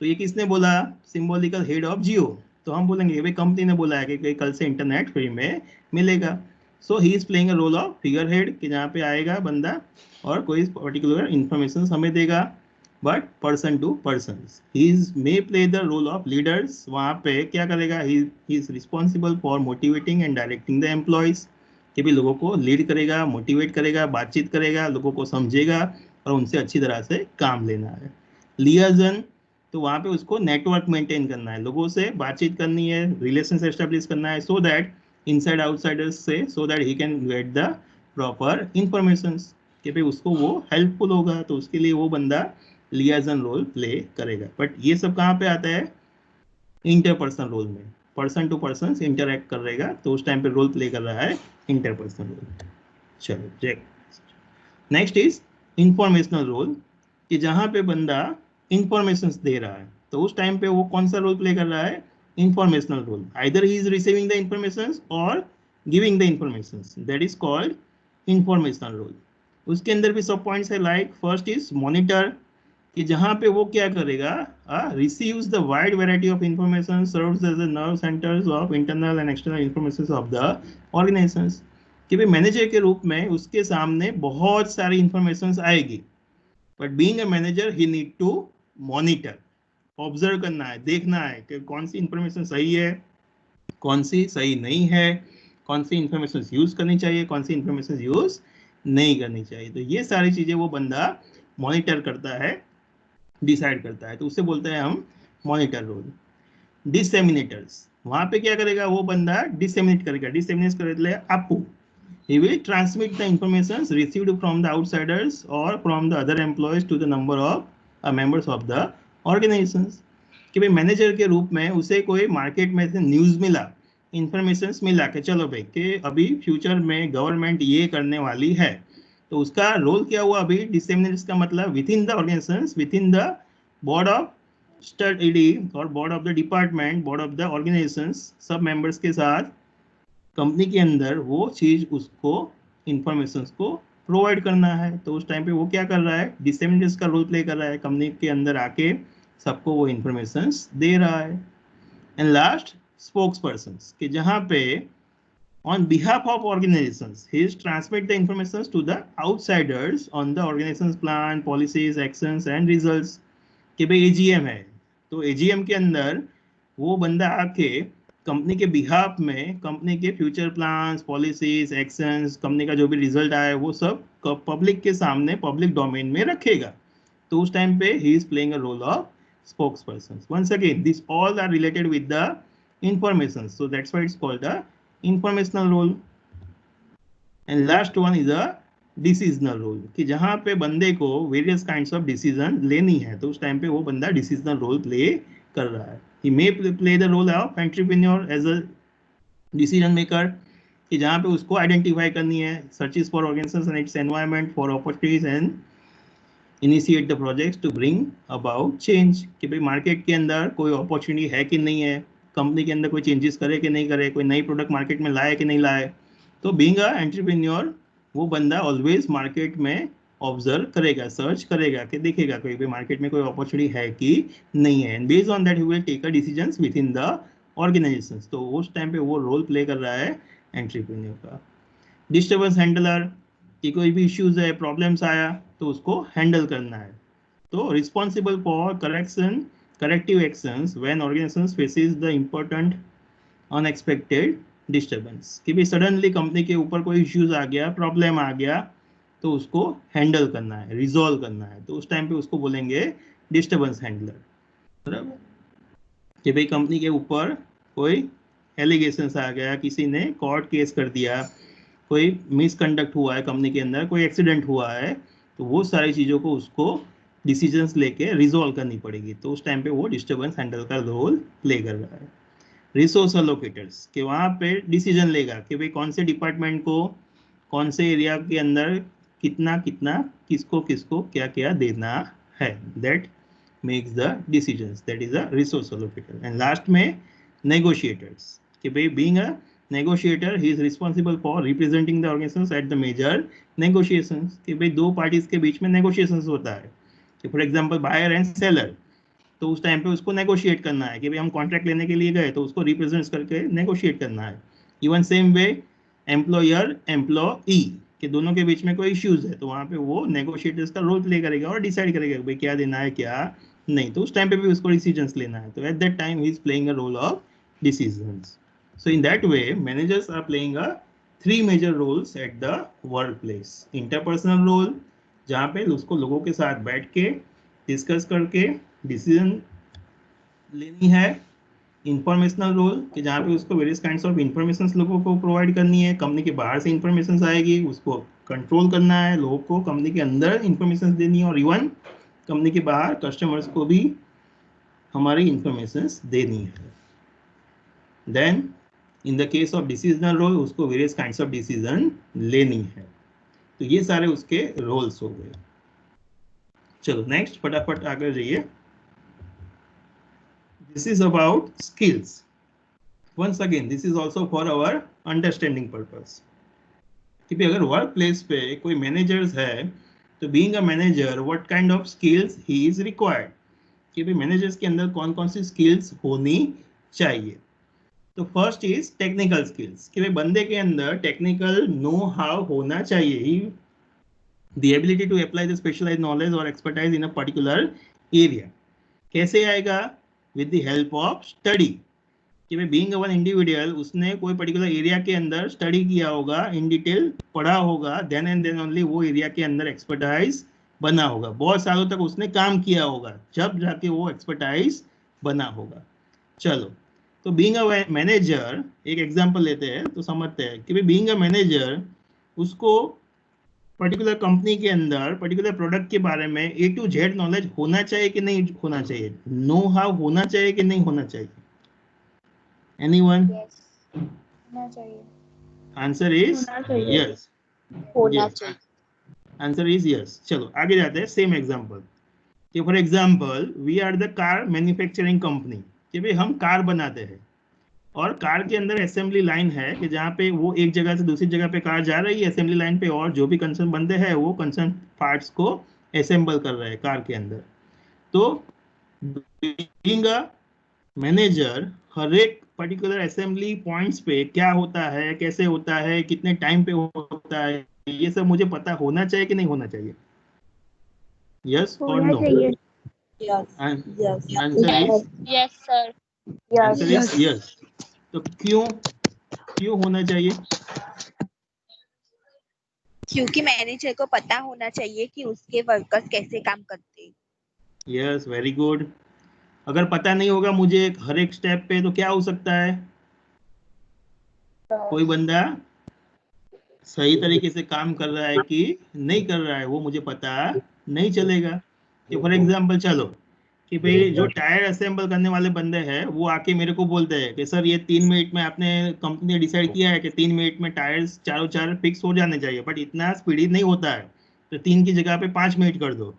तो ये किसने बोला? सिंबॉलिकल हेड ऑफ जियो. तो हम बोलेंगे भाई कंपनी ने बोला है कि कल से इंटरनेट फ्री में मिलेगा. So he is playing a role of figure head, कि जहाँ पे आएगा बंदा और कोई पर्टिकुलर इंफॉर्मेशन हमें देगा, but person to person. He may play the role of leaders. वहाँ पे क्या करेगा? He is responsible for motivating and directing the employees, कि भी लोगों को लीड करेगा, मोटिवेट करेगा, बातचीत करेगा, लोगों को समझेगा और उनसे अच्छी तरह से काम लेना है. लियाजन, तो वहाँ पे उसको नेटवर्क मेंटेन करना है, लोगों से बातचीत करनी है, रिलेशंस एस्टेब्लिश करना है, सो दैट इनसाइड आउटसाइडर्स से, so that he can get the proper information, कि भाई उसको वो हेल्पफुल होगा, तो उसके लिए वो बंदा लियाजन रोल प्ले करेगा. बट ये सब कहाँ पे आता है? इंटरपर्सनल रोल में. पर्सन टू पर्सन इंटरेक्ट करेगा, तो उस टाइम पे रोल प्ले कर रहा है इंटरपर्सनल रोल. चलो check. Next is informational role, कि जहाँ पे बंदा इंफॉर्मेशन दे रहा है, तो उस टाइम पे वो कौन सा रोल प्ले कर रहा है? Informational role. Either he is receiving the information और giving the information, that is called informational role. उसके अंदर भी सब पॉइंट्स है. लाइक फर्स्ट इज मॉनिटर, कि जहाँ पे वो क्या करेगा? Receives the wide variety of information, serves as the nerve centres of internal and external information of the organisations. कि भाई मैनेजर के रूप में उसके सामने बहुत सारी इंफॉर्मेशन आएगी, but being a manager he need to monitor, observe करना है, देखना है कि कौन सी इंफॉर्मेशन सही है, कौन सी सही नहीं है, कौन सी इंफॉर्मेशन यूज करनी चाहिए, कौन सी इंफॉर्मेशन यूज नहीं करनी चाहिए. तो ये सारी चीजें वो बंदा मॉनिटर करता है, डिसाइड करता है, तो उससे बोलते हैं हम मॉनिटर रोल. डिसेमिनेटर्स, वहां पे क्या करेगा? वो बंदा डिसेमिनेट करेगा. डिसेमिनेट कर आपको, he will transmit the information received from the outsiders or from the other employees to the number of members of the organizations. कि भाई मैनेजर के रूप में उसे कोई मार्केट में से न्यूज मिला, इंफॉर्मेशन मिला कि चलो भाई कि अभी फ्यूचर में गवर्नमेंट ये करने वाली है, तो उसका रोल क्या हुआ? अभी डिसेमिनेट का मतलब within the organisations, within the board of study और board of the department, board of the organisations, सब मेंबर्स के साथ कंपनी के अंदर वो चीज उसको इंफॉर्मेशन को प्रोवाइड करना है. तो उस टाइम पे वो क्या कर रहा है? डिसेमिनेटर्स का रोल प्ले कर रहा है, कंपनी के अंदर आके सबको वो इंफॉर्मेशन दे रहा है. एंड लास्ट स्पोक्स पर्सन, कि जहाँ पे on behalf of organisations he is transmit the information to the outsiders on the organisation plan, policies, actions and results. कि भाई एजीएम है, तो एजीएम के अंदर वो बंदा आके कंपनी के बिहाफ में कंपनी के future plans, policies, actions, company का जो भी रिजल्ट आया वो सब पब्लिक के सामने, पब्लिक डोमेन में रखेगा. तो उस टाइम पे he is playing a role of spokesperson. Once again this all are related with the information, so that's why it's called the informational role. And last one is a decisional role, कि जहाँ पे बंदे को various kinds of decision लेनी है, तो उस time पे वो बंदा डिसीजनल रोल प्ले कर रहा है. He may play the role of entrepreneur as a decision maker, कि जहाँ पे उसको आइडेंटिफाई करनी है, searches for organizations and its environment for opportunities and initiate the projects to bring about change. कि भाई मार्केट के अंदर कोई अपॉर्चुनिटी है कि नहीं है, कंपनी के अंदर कोई चेंजेस करे कि नहीं करे, कोई नई प्रोडक्ट मार्केट में लाए कि नहीं लाए. तो बीइंग अ एंटरप्रेन्योर, वो बंदा ऑलवेज मार्केट में ऑब्जर्व करेगा, सर्च करेगा, कि देखेगा कोई भी मार्केट में कोई अपॉर्चुनिटी है कि नहीं है, and based on that he will take a decisions within the organisation, तो उस टाइम पे वो रोल प्ले कर रहा है एंटरप्रेन्योर का। डिस्टर्बेंस हैंडलर कि कोई भी इश्यूज है, प्रॉब्लम्स आया तो उसको हैंडल करना है। तो responsible for corrective actions when organisation faces the important unexpected disturbance, कि भी सडनली कंपनी के ऊपर कोई इश्यूज आ गया, प्रॉब्लम आ गया, तो उसको हैंडल करना है, रिजॉल्व करना है, तो उस टाइम पे उसको बोलेंगे डिस्टर्बेंस हैंडलर। बराबर, कि भाई कंपनी के ऊपर कोई एलिगेशंस आ गया, किसी ने कोर्ट केस कर दिया, कोई मिसकंडक्ट हुआ है कंपनी के अंदर, कोई एक्सीडेंट हुआ है, तो वो सारी चीज़ों को उसको डिसीजंस लेके रिजॉल्व करनी पड़ेगी, तो उस टाइम पे वो डिस्टर्बेंस हैंडल का रोल प्ले कर रहा है। रिसोर्स अलोकेटर्स कि वहाँ पे डिसीजन लेगा कि भाई कौन से डिपार्टमेंट को कौन से एरिया के अंदर कितना कितना किसको किसको क्या क्या देना है, that makes the decisions, that is a resource allocator. And last में नेगोशिएटर्स कि भाई being a negotiator he is responsible for representing the organisations at the major negotiations, कि भाई दो पार्टीज के बीच में नेगोशिएशंस होता है, कि for example buyer and seller, तो उस टाइम पे उसको नेगोशिएट करना है कि भाई हम कॉन्ट्रैक्ट लेने के लिए गए तो उसको रिप्रेजेंट करके नेगोशिएट करना है। Even same way employer employee के दोनों के बीच में कोई इश्यूज है तो वहाँ पे वो नेगोशिएटर्स का रोल प्ले करेगा और डिसाइड करेगा भाई क्या देना है क्या नहीं, तो उस टाइम पे भी उसको डिसीजंस लेना है, तो at that time he is playing a role of decisions. So in that way managers are playing a 3 major roles at the work place. Interpersonal role जहाँ पे उसको लोगों के साथ बैठ के डिस्कस करके डिसीजन लेनी है। इंफॉर्मेशनल रोल कि जहाँ पे उसको वेरियस काइंड्स ऑफ इंफॉर्मेशन लोगों को प्रोवाइड करनी है, कंपनी के बाहर से इंफॉर्मेशन आएगी उसको कंट्रोल करना है, लोगों को कंपनी के अंदर इंफॉर्मेशन देनी है, और इवन कंपनी के बाहर कस्टमर्स को भी हमारी इंफॉर्मेशन देनी है। Then in the case of decisional role उसको वेरियस काइंड्स ऑफ डिसीजन लेनी है। तो ये सारे उसके रोल्स हो गए। चलो नेक्स्ट फटाफट आगे जाइए। This is about skills. Once again, this is also for our understanding purpose. कि भी अगर वर्क प्लेस पे कोई मैनेजर्स है तो being a manager what kind of skills he is required, कि भी मैनेजर्स के अंदर कौन कौन सी स्किल्स होनी चाहिए। तो फर्स्ट इज टेक्निकल स्किल्स, कि भाई बंदे के अंदर टेक्निकल नो हाउ होना चाहिए, the ability to apply the specialised knowledge और expertise in a particular area. कैसे आएगा? With the help of study, कि भाई बीइंग वन इंडिविजुअल उसने कोई पर्टिकुलर एरिया के अंदर स्टडी किया होगा, इन डिटेल पढ़ा होगा, देन एंड देन ओनली वो एरिया के अंदर एक्सपर्टाइज बना होगा, बहुत सालों तक उसने काम किया होगा, जब जाके वो एक्सपर्टाइज बना होगा। चलो, तो बीइंग अ मैनेजर एक एग्जांपल लेते हैं तो समझते हैं कि भाई बीइंग अ मैनेजर उसको पर्टिकुलर कंपनी के अंदर पर्टिकुलर प्रोडक्ट के बारे में A to Z नॉलेज होना चाहिए कि नहीं होना चाहिए, नो हाउ होना चाहिए कि नहीं होना चाहिए, एनीवन? यस होना चाहिए। आंसर इज होना चाहिए। यस, होना चाहिए। Answer is yes. चलो आगे जाते हैं, सेम एग्जांपल कि for example we are the car manufacturing company, कि भाई हम कार बनाते हैं और कार के अंदर असेंबली लाइन है कि जहाँ पे वो एक जगह से दूसरी जगह पे कार जा रही है असेंबली लाइन पे, और जो भी कंसर्न बंदे हैं वो कंसर्न पार्ट्स को असेंबल कर रहे हैं कार के अंदर। तो बीइंग अ मैनेजर हर एक पर्टिकुलर असेंबली पॉइंट्स पे क्या होता है, कैसे होता है, कितने टाइम पे होता है, ये सब मुझे पता होना चाहिए कि नहीं होना चाहिए? यस और होना नो? चाहिए। Yes yes answer is yes sir. Answer is yes. तो क्यों होना चाहिए? क्योंकि मैनेजर को पता होना चाहिए कि उसके वर्कर्स कैसे काम करते हैं। Yes, very good. अगर पता नहीं होगा मुझे हर एक स्टेप पे तो क्या हो सकता है, कोई बंदा सही तरीके से काम कर रहा है कि नहीं कर रहा है वो मुझे पता नहीं चलेगा। कि फॉर एग्जांपल चलो कि भाई जो टायर असेंबल करने वाले बंदे हैं वो आके मेरे को बोलते हैं कि सर ये 3 मिनट में आपने कंपनी ने डिसाइड किया है कि 3 मिनट में टायर्स चारों चार फिक्स हो जाने चाहिए, बट इतना स्पीडी नहीं होता है, तो 3 की जगह पे 5 मिनट कर दो,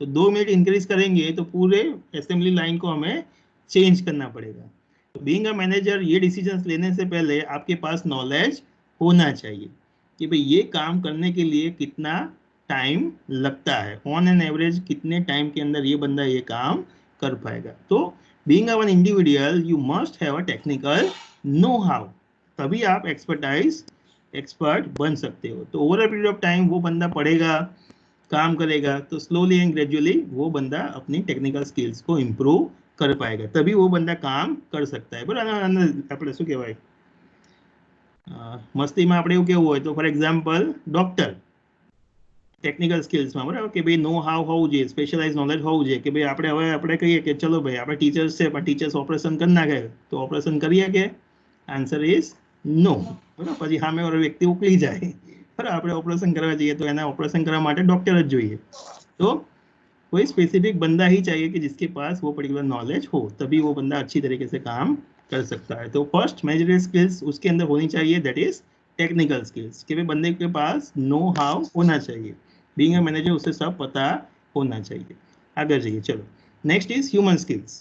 तो 2 मिनट इंक्रीज करेंगे तो पूरे असेंबली लाइन को हमें चेंज करना पड़ेगा। तो बीइंग अ मैनेजर ये डिसीजंस लेने से पहले आपके पास नॉलेज होना चाहिए कि भाई ये काम करने के लिए कितना टाइम लगता है, ऑन एन एवरेज कितने टाइम के अंदर ये बंदा ये काम कर पाएगा। तो being one individual you must have a technical know how, तभी आप एक्सपर्ट बन सकते हो। तो over a period of time वो बंदा पढ़ेगा, काम करेगा, तो स्लोली एंड ग्रेजुअली वो बंदा अपनी टेक्निकल स्किल्स को इम्प्रूव कर पाएगा, तभी वो बंदा काम कर सकता है। बराबर આપણે શું કહેવાય, મસ્તીમાં આપણે એવું કેવું હોય તો ફોર એક્ઝામ્પલ ડોક્ટર ટેકનિકલ સ્કિલ્સમાં, બરાબર, કે ભાઈ નો હાવ હોવું જોઈએ, સ્પેશિયલાઇઝ નોલેજ હોવું જોઈએ, કે ભાઈ આપણે હવે આપણે કહીએ કે ચલો ભાઈ આપણે ટીચર્સ છે પણ ટીચર્સ ઓપરેશન કરી નાખે તો ઓપરેશન કરીએ કે? આન્સર ઇઝ નો, બરાબર। પછી સામેવાળો વ્યક્તિ ઉકલી જાય, બરાબર, આપણે ઓપરેશન કરવા જઈએ તો એના ઓપરેશન કરવા માટે ડોક્ટર જ જોઈએ। तो कोई स्पेसिफिक बंदा ही चाहिए कि जिसके पास वो पर्टिकुलर नॉलेज हो, तभी वो बंदा अच्छी तरीके से काम कर सकता है। तो फर्स्ट मैनेजरियल स्किल्स उसके अंदर होनी चाहिए, दैट इज टेक्निकल स्किल्स, कि भाई बंदे के पास नो हाउ होना चाहिए, बीइंग अ मैनेजर उसे सब पता होना चाहिए। आगे जाइए, चलो नेक्स्ट इज ह्यूमन स्किल्स।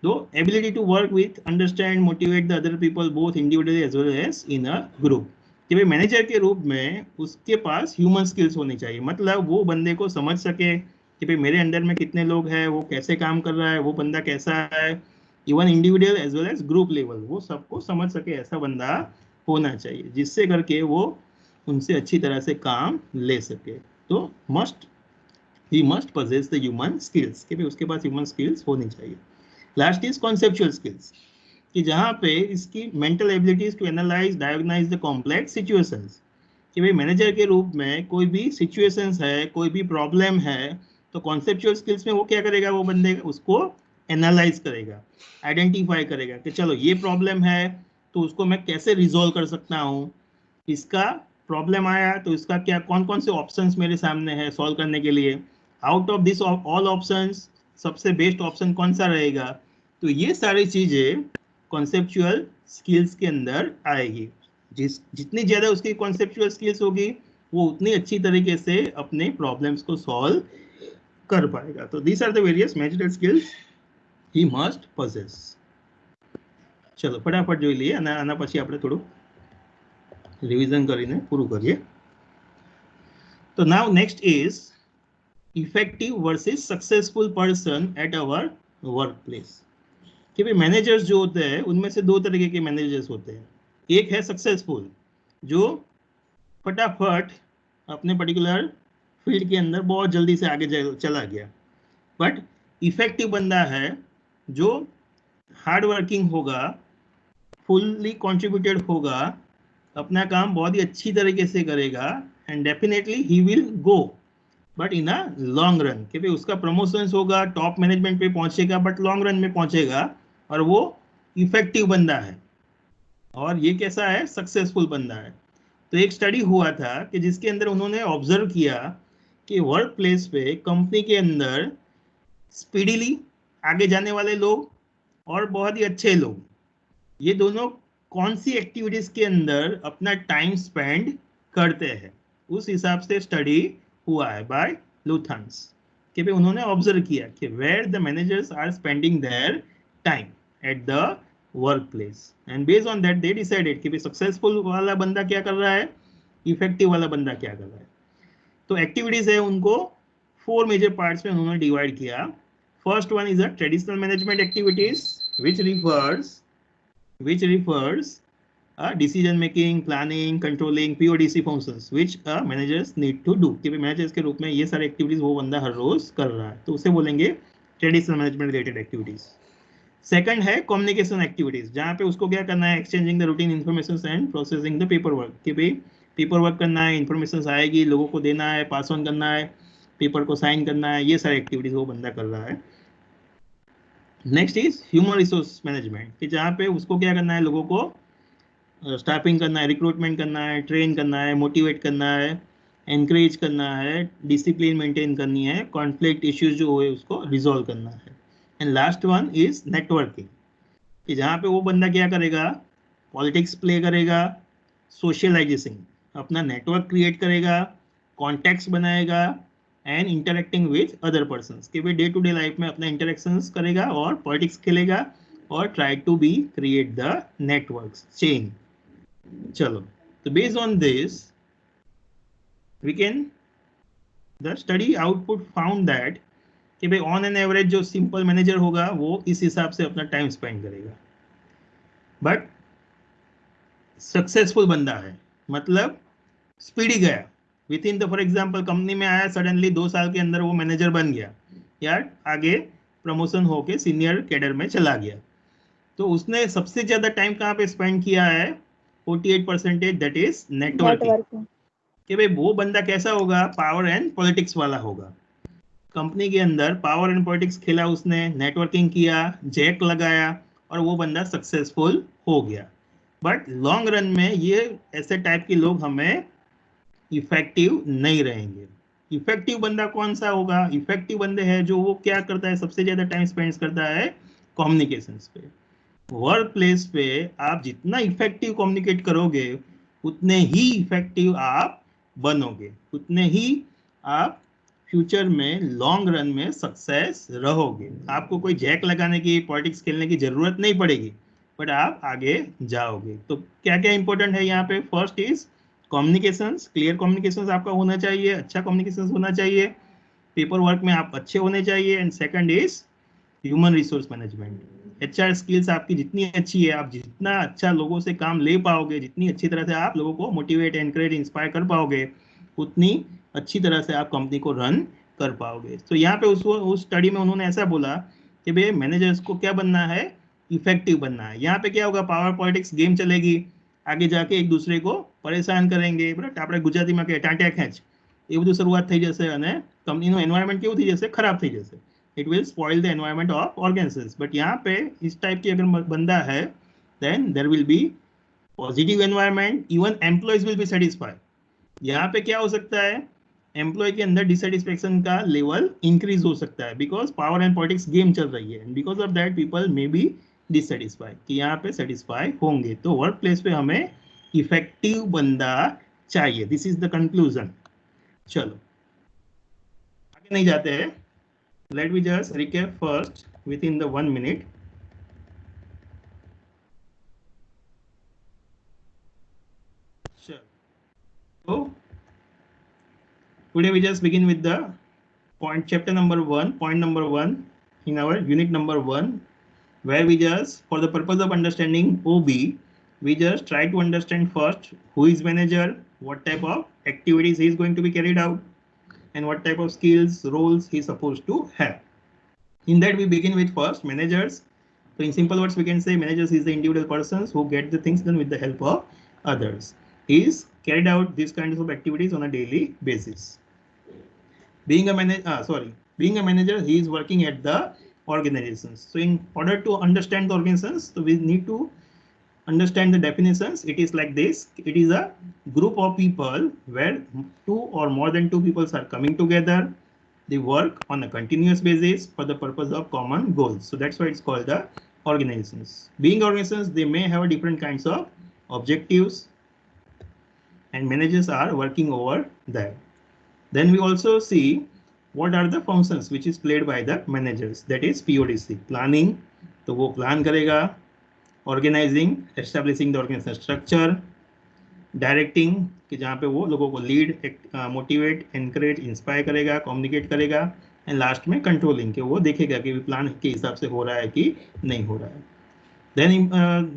तो ability to work with, understand, motivate the other people both individually as well as in a group, कि भाई मैनेजर के रूप में उसके पास ह्यूमन स्किल्स होनी चाहिए, मतलब वो बंदे को समझ सके कि भाई मेरे अंडर में कितने लोग हैं, वो कैसे काम कर रहा है, वो बंदा कैसा है, even individual as well as group level, वो सबको समझ सके, ऐसा बंदा होना चाहिए, जिससे करके वो उनसे अच्छी तरह से काम ले सके। तो he must possess the human skills, कि भाई उसके पास ह्यूमन स्किल्स होनी चाहिए। लास्ट इज कॉन्सेप्चुअल स्किल्स, कि जहाँ पे इसकी mental abilities to analyse, diagnose the complex situations, कि भाई मैनेजर के रूप में कोई भी सिचुएशंस है, कोई भी प्रॉब्लम है, तो कॉन्सेप्चुअल स्किल्स में वो क्या करेगा, वो बंदे उसको एनालाइज करेगा, आइडेंटिफाई करेगा कि चलो ये प्रॉब्लम है तो उसको मैं कैसे रिजॉल्व कर सकता हूँ, इसका प्रॉब्लम आया तो इसका क्या, कौन कौन से ऑप्शंस मेरे सामने है सॉल्व करने के लिए, out of this all options सबसे बेस्ट ऑप्शन कौन सा रहेगा। तो ये सारी चीजें कॉन्सेप्चुअल स्किल्स के अंदर आएगी। जितनी ज्यादा उसकी कॉन्सेप्चुअल स्किल्स होगी वो उतनी अच्छी तरीके से अपने प्रॉब्लम्स को सॉल्व कर पाएगा। तो these are the various managerial skills he must possess। चलो फटाफट જોઈ લઈએ અને આના પછી આપણે થોડું રિવિઝન કરીને પૂરું કરીએ। તો now next is effective versus successful person at our workplace, कि भाई मैनेजर्स जो होते हैं उनमें से दो तरीके के मैनेजर्स होते हैं। एक है सक्सेसफुल, जो फटाफट अपने पर्टिकुलर फील्ड के अंदर बहुत जल्दी से आगे चला गया, बट इफेक्टिव बंदा है जो हार्ड वर्किंग होगा, फुल्ली कॉन्ट्रीब्यूटेड होगा, अपना काम बहुत ही अच्छी तरीके से करेगा, and definitely he will go but in a long run, कि भाई उसका प्रमोशंस होगा, टॉप मैनेजमेंट पे पहुंचेगा, बट लॉन्ग रन में पहुंचेगा, और वो इफेक्टिव बंदा है। और ये कैसा है, सक्सेसफुल बंदा है। तो एक स्टडी हुआ था कि जिसके अंदर उन्होंने ऑब्जर्व किया कि वर्क प्लेस पे कंपनी के अंदर स्पीडीली आगे जाने वाले लोग और बहुत ही अच्छे लोग, ये दोनों कौन सी एक्टिविटीज के अंदर अपना टाइम स्पेंड करते हैं, उस हिसाब से स्टडी हुआ है बाय लुथांस, कि भाई उन्होंने ऑब्जर्व किया कि where the managers are spending their time at the work place, and based on that they decided कि भाई सक्सेसफुल वाला बंदा क्या कर रहा है, इफेक्टिव वाला बंदा क्या कर रहा है। तो एक्टिविटीज है उनको 4 मेजर पार्ट्स में उन्होंने डिवाइड किया। First one is a traditional management activities which refers decision making, planning, controlling, PODC functions which managers need to do, कि मैनेजर्स के रूप में ये सारे एक्टिविटीज वो बंदा हर रोज कर रहा है, तो उसे बोलेंगे traditional management related activities. Second है कम्युनिकेशन एक्टिविटीज, जहाँ पे उसको क्या करना है, exchanging the routine information and processing the paper work, कि भाई पेपर वर्क करना है, इन्फॉर्मेशन आएगी, लोगों को देना है, पास ऑन करना है, पेपर को साइन करना है, ये सारी एक्टिविटीज वो बंदा कर रहा है। Next is human resource management, कि जहाँ पे उसको क्या करना है, लोगों को स्टाफिंग करना है, रिक्रूटमेंट करना है, ट्रेन करना है, मोटिवेट करना है, एनकरेज करना है, डिसिप्लिन मेंटेन करनी है, कॉन्फ्लिक्ट इश्यूज जो हुए उसको रिजॉल्व करना है। And last one is networking, कि जहाँ पे वो बंदा क्या करेगा, पॉलिटिक्स प्ले करेगा, सोशलाइजेशन, अपना नेटवर्क क्रिएट करेगा, कॉन्टैक्ट्स बनाएगा, and interacting with other persons, कि भाई डे टू डे लाइफ में अपना इंटरेक्शंस करेगा और पॉलिटिक्स खेलेगा और try to be create the networks chain. चलो, तो based on this we can the study output found that कि भाई ऑन एन एवरेज जो सिंपल मैनेजर होगा वो इस हिसाब से अपना टाइम स्पेंड करेगा, बट सक्सेसफुल बंदा है मतलब स्पीडी गया within the, for example company में आया, सडनली 2 साल के अंदर वो मैनेजर बन गया या आगे प्रमोशन होके सीनियर कैडर में चला गया, तो उसने सबसे ज्यादा टाइम कहाँ पे स्पेंड किया है, 48%, दैट इज नेटवर्किंग। कि भाई वो बंदा कैसा होगा, पावर एंड पॉलिटिक्स वाला होगा। कंपनी के अंदर पावर एंड पॉलिटिक्स खेला उसने, नेटवर्किंग किया, जैक लगाया और वो बंदा सक्सेसफुल हो गया। बट लॉन्ग रन में ये ऐसे टाइप के लोग हमें इफेक्टिव नहीं रहेंगे। इफेक्टिव बंदा कौन सा होगा, इफेक्टिव बंदे हैं जो वो क्या करता है, सबसे ज्यादा टाइम स्पेंड करता है कम्युनिकेशंस पे। वर्क प्लेस पे आप जितना इफेक्टिव कम्युनिकेट करोगे उतने ही इफेक्टिव आप बनोगे, उतने ही आप फ्यूचर में लॉन्ग रन में सक्सेस रहोगे। आपको कोई जैक लगाने की, पॉलिटिक्स खेलने की जरूरत नहीं पड़ेगी, बट आप आगे जाओगे। तो क्या क्या इंपॉर्टेंट है यहाँ पे, first is communications, clear communications आपका होना चाहिए, अच्छा कम्युनिकेशंस होना चाहिए, पेपर वर्क में आप अच्छे होने चाहिए, and second is human resource management. HR skills आपकी जितनी अच्छी है, आप जितना अच्छा लोगों से काम ले पाओगे, जितनी अच्छी तरह से आप लोगों को मोटिवेट, एनकरेज, इंस्पायर कर पाओगे, उतनी अच्छी तरह से आप कंपनी को रन कर पाओगे। तो यहाँ पे उस स्टडी में उन्होंने ऐसा बोला कि भाई मैनेजर्स को क्या बनना है, इफेक्टिव बनना है। यहाँ पे क्या होगा, पावर पॉलिटिक्स गेम चलेगी, आगे जाके एक दूसरे को परेशान करेंगे, बराबर। આપણે ગુજરાતીમાં કે ટાંટ્યા ખેંચ, એ બધું શરૂઆત થઈ જશે અને કંપનીનું એન્વાયરમેન્ટ કેવું થઈ જશે, ખરાબ થઈ જશે। It will spoil the environment of organizations. But यहाँ पे इस टाइप की अगर बंदा है, then there will be positive environment, even employees will be satisfied। यहाँ पे क्या हो सकता है, एम्प्लॉय के अंदर डिससेटिस्फेक्शन का लेवल इंक्रीज हो सकता है, because power and politics game चल रही है, and because of that people may be dissatisfied, कि यहाँ पे सेटिस्फाई होंगे। तो वर्क प्लेस पे हमें इफेक्टिव बंदा चाहिए, दिस इज द कंक्लूजन। चलो आगे नहीं जाते हैं, let me just recap first within the 1 minute। Sure. So today we just begin with the chapter number 1, point number 1 in our unit number 1, where we just, for the purpose of understanding OB, we just try to understand first who is manager, what type of activities he is going to be carried out, and what type of skills, roles he is supposed to have. In that we begin with first managers. So in simple words we can say managers is the individual persons who get the things done with the help of others. He is carried out these kinds of activities on a daily basis. Being a manager, he is working at the organizations. So in order to understand the organizations, so we need to understand the definitions. It is like this: it is a group of people where 2 or more than 2 people are coming together. They work on a continuous basis for the purpose of common goals. So that's why it's called the organizations. Being organizations, they may have different kinds of objectives, and managers are working over that. Then we also see what are the functions which is played by the managers. That is PODC, planning, तो वो plan करेगा, organizing, establishing the organizational structure, directing, कि जहाँ पे वो लोगों को lead, motivate, encourage, inspire करेगा, कम्युनिकेट करेगा, एंड लास्ट में कंट्रोलिंग, कि वो देखेगा कि प्लान के हिसाब से हो रहा है कि नहीं हो रहा है। Then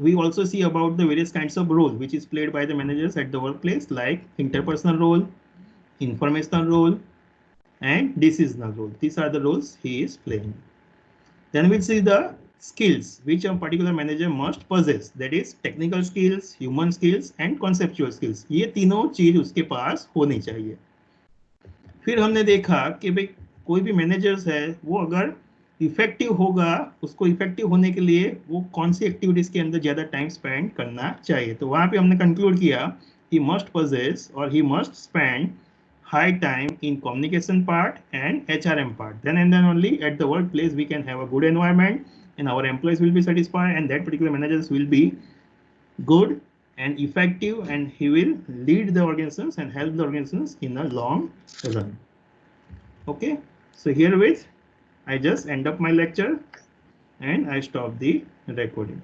we also see about the various kinds of role which is played by the managers at the work place, like interpersonal role, informational role, and decisional role. These are the roles he is playing. Then we'll see the skills which a particular manager must possess, that is technical skills, human skills and conceptual skills। ये तीनों चीज उसके पास होनी चाहिए। फिर हमने देखा कि भाई कोई भी मैनेजर्स है वो अगर इफेक्टिव होगा, उसको इफेक्टिव होने के लिए वो कौन सी एक्टिविटीज के अंदर ज्यादा टाइम स्पेंड करना चाहिए। तो वहां पे हमने कंक्लूड किया he must possess or he must spend high time in communication part and HRM part. Then and then only at the workplace we can have a good environment and our employees will be satisfied, and that particular managers will be good and effective, and he will lead the organizations and help the organizations in a long run. Okay, so herewith I just end up my lecture and I stop the recording.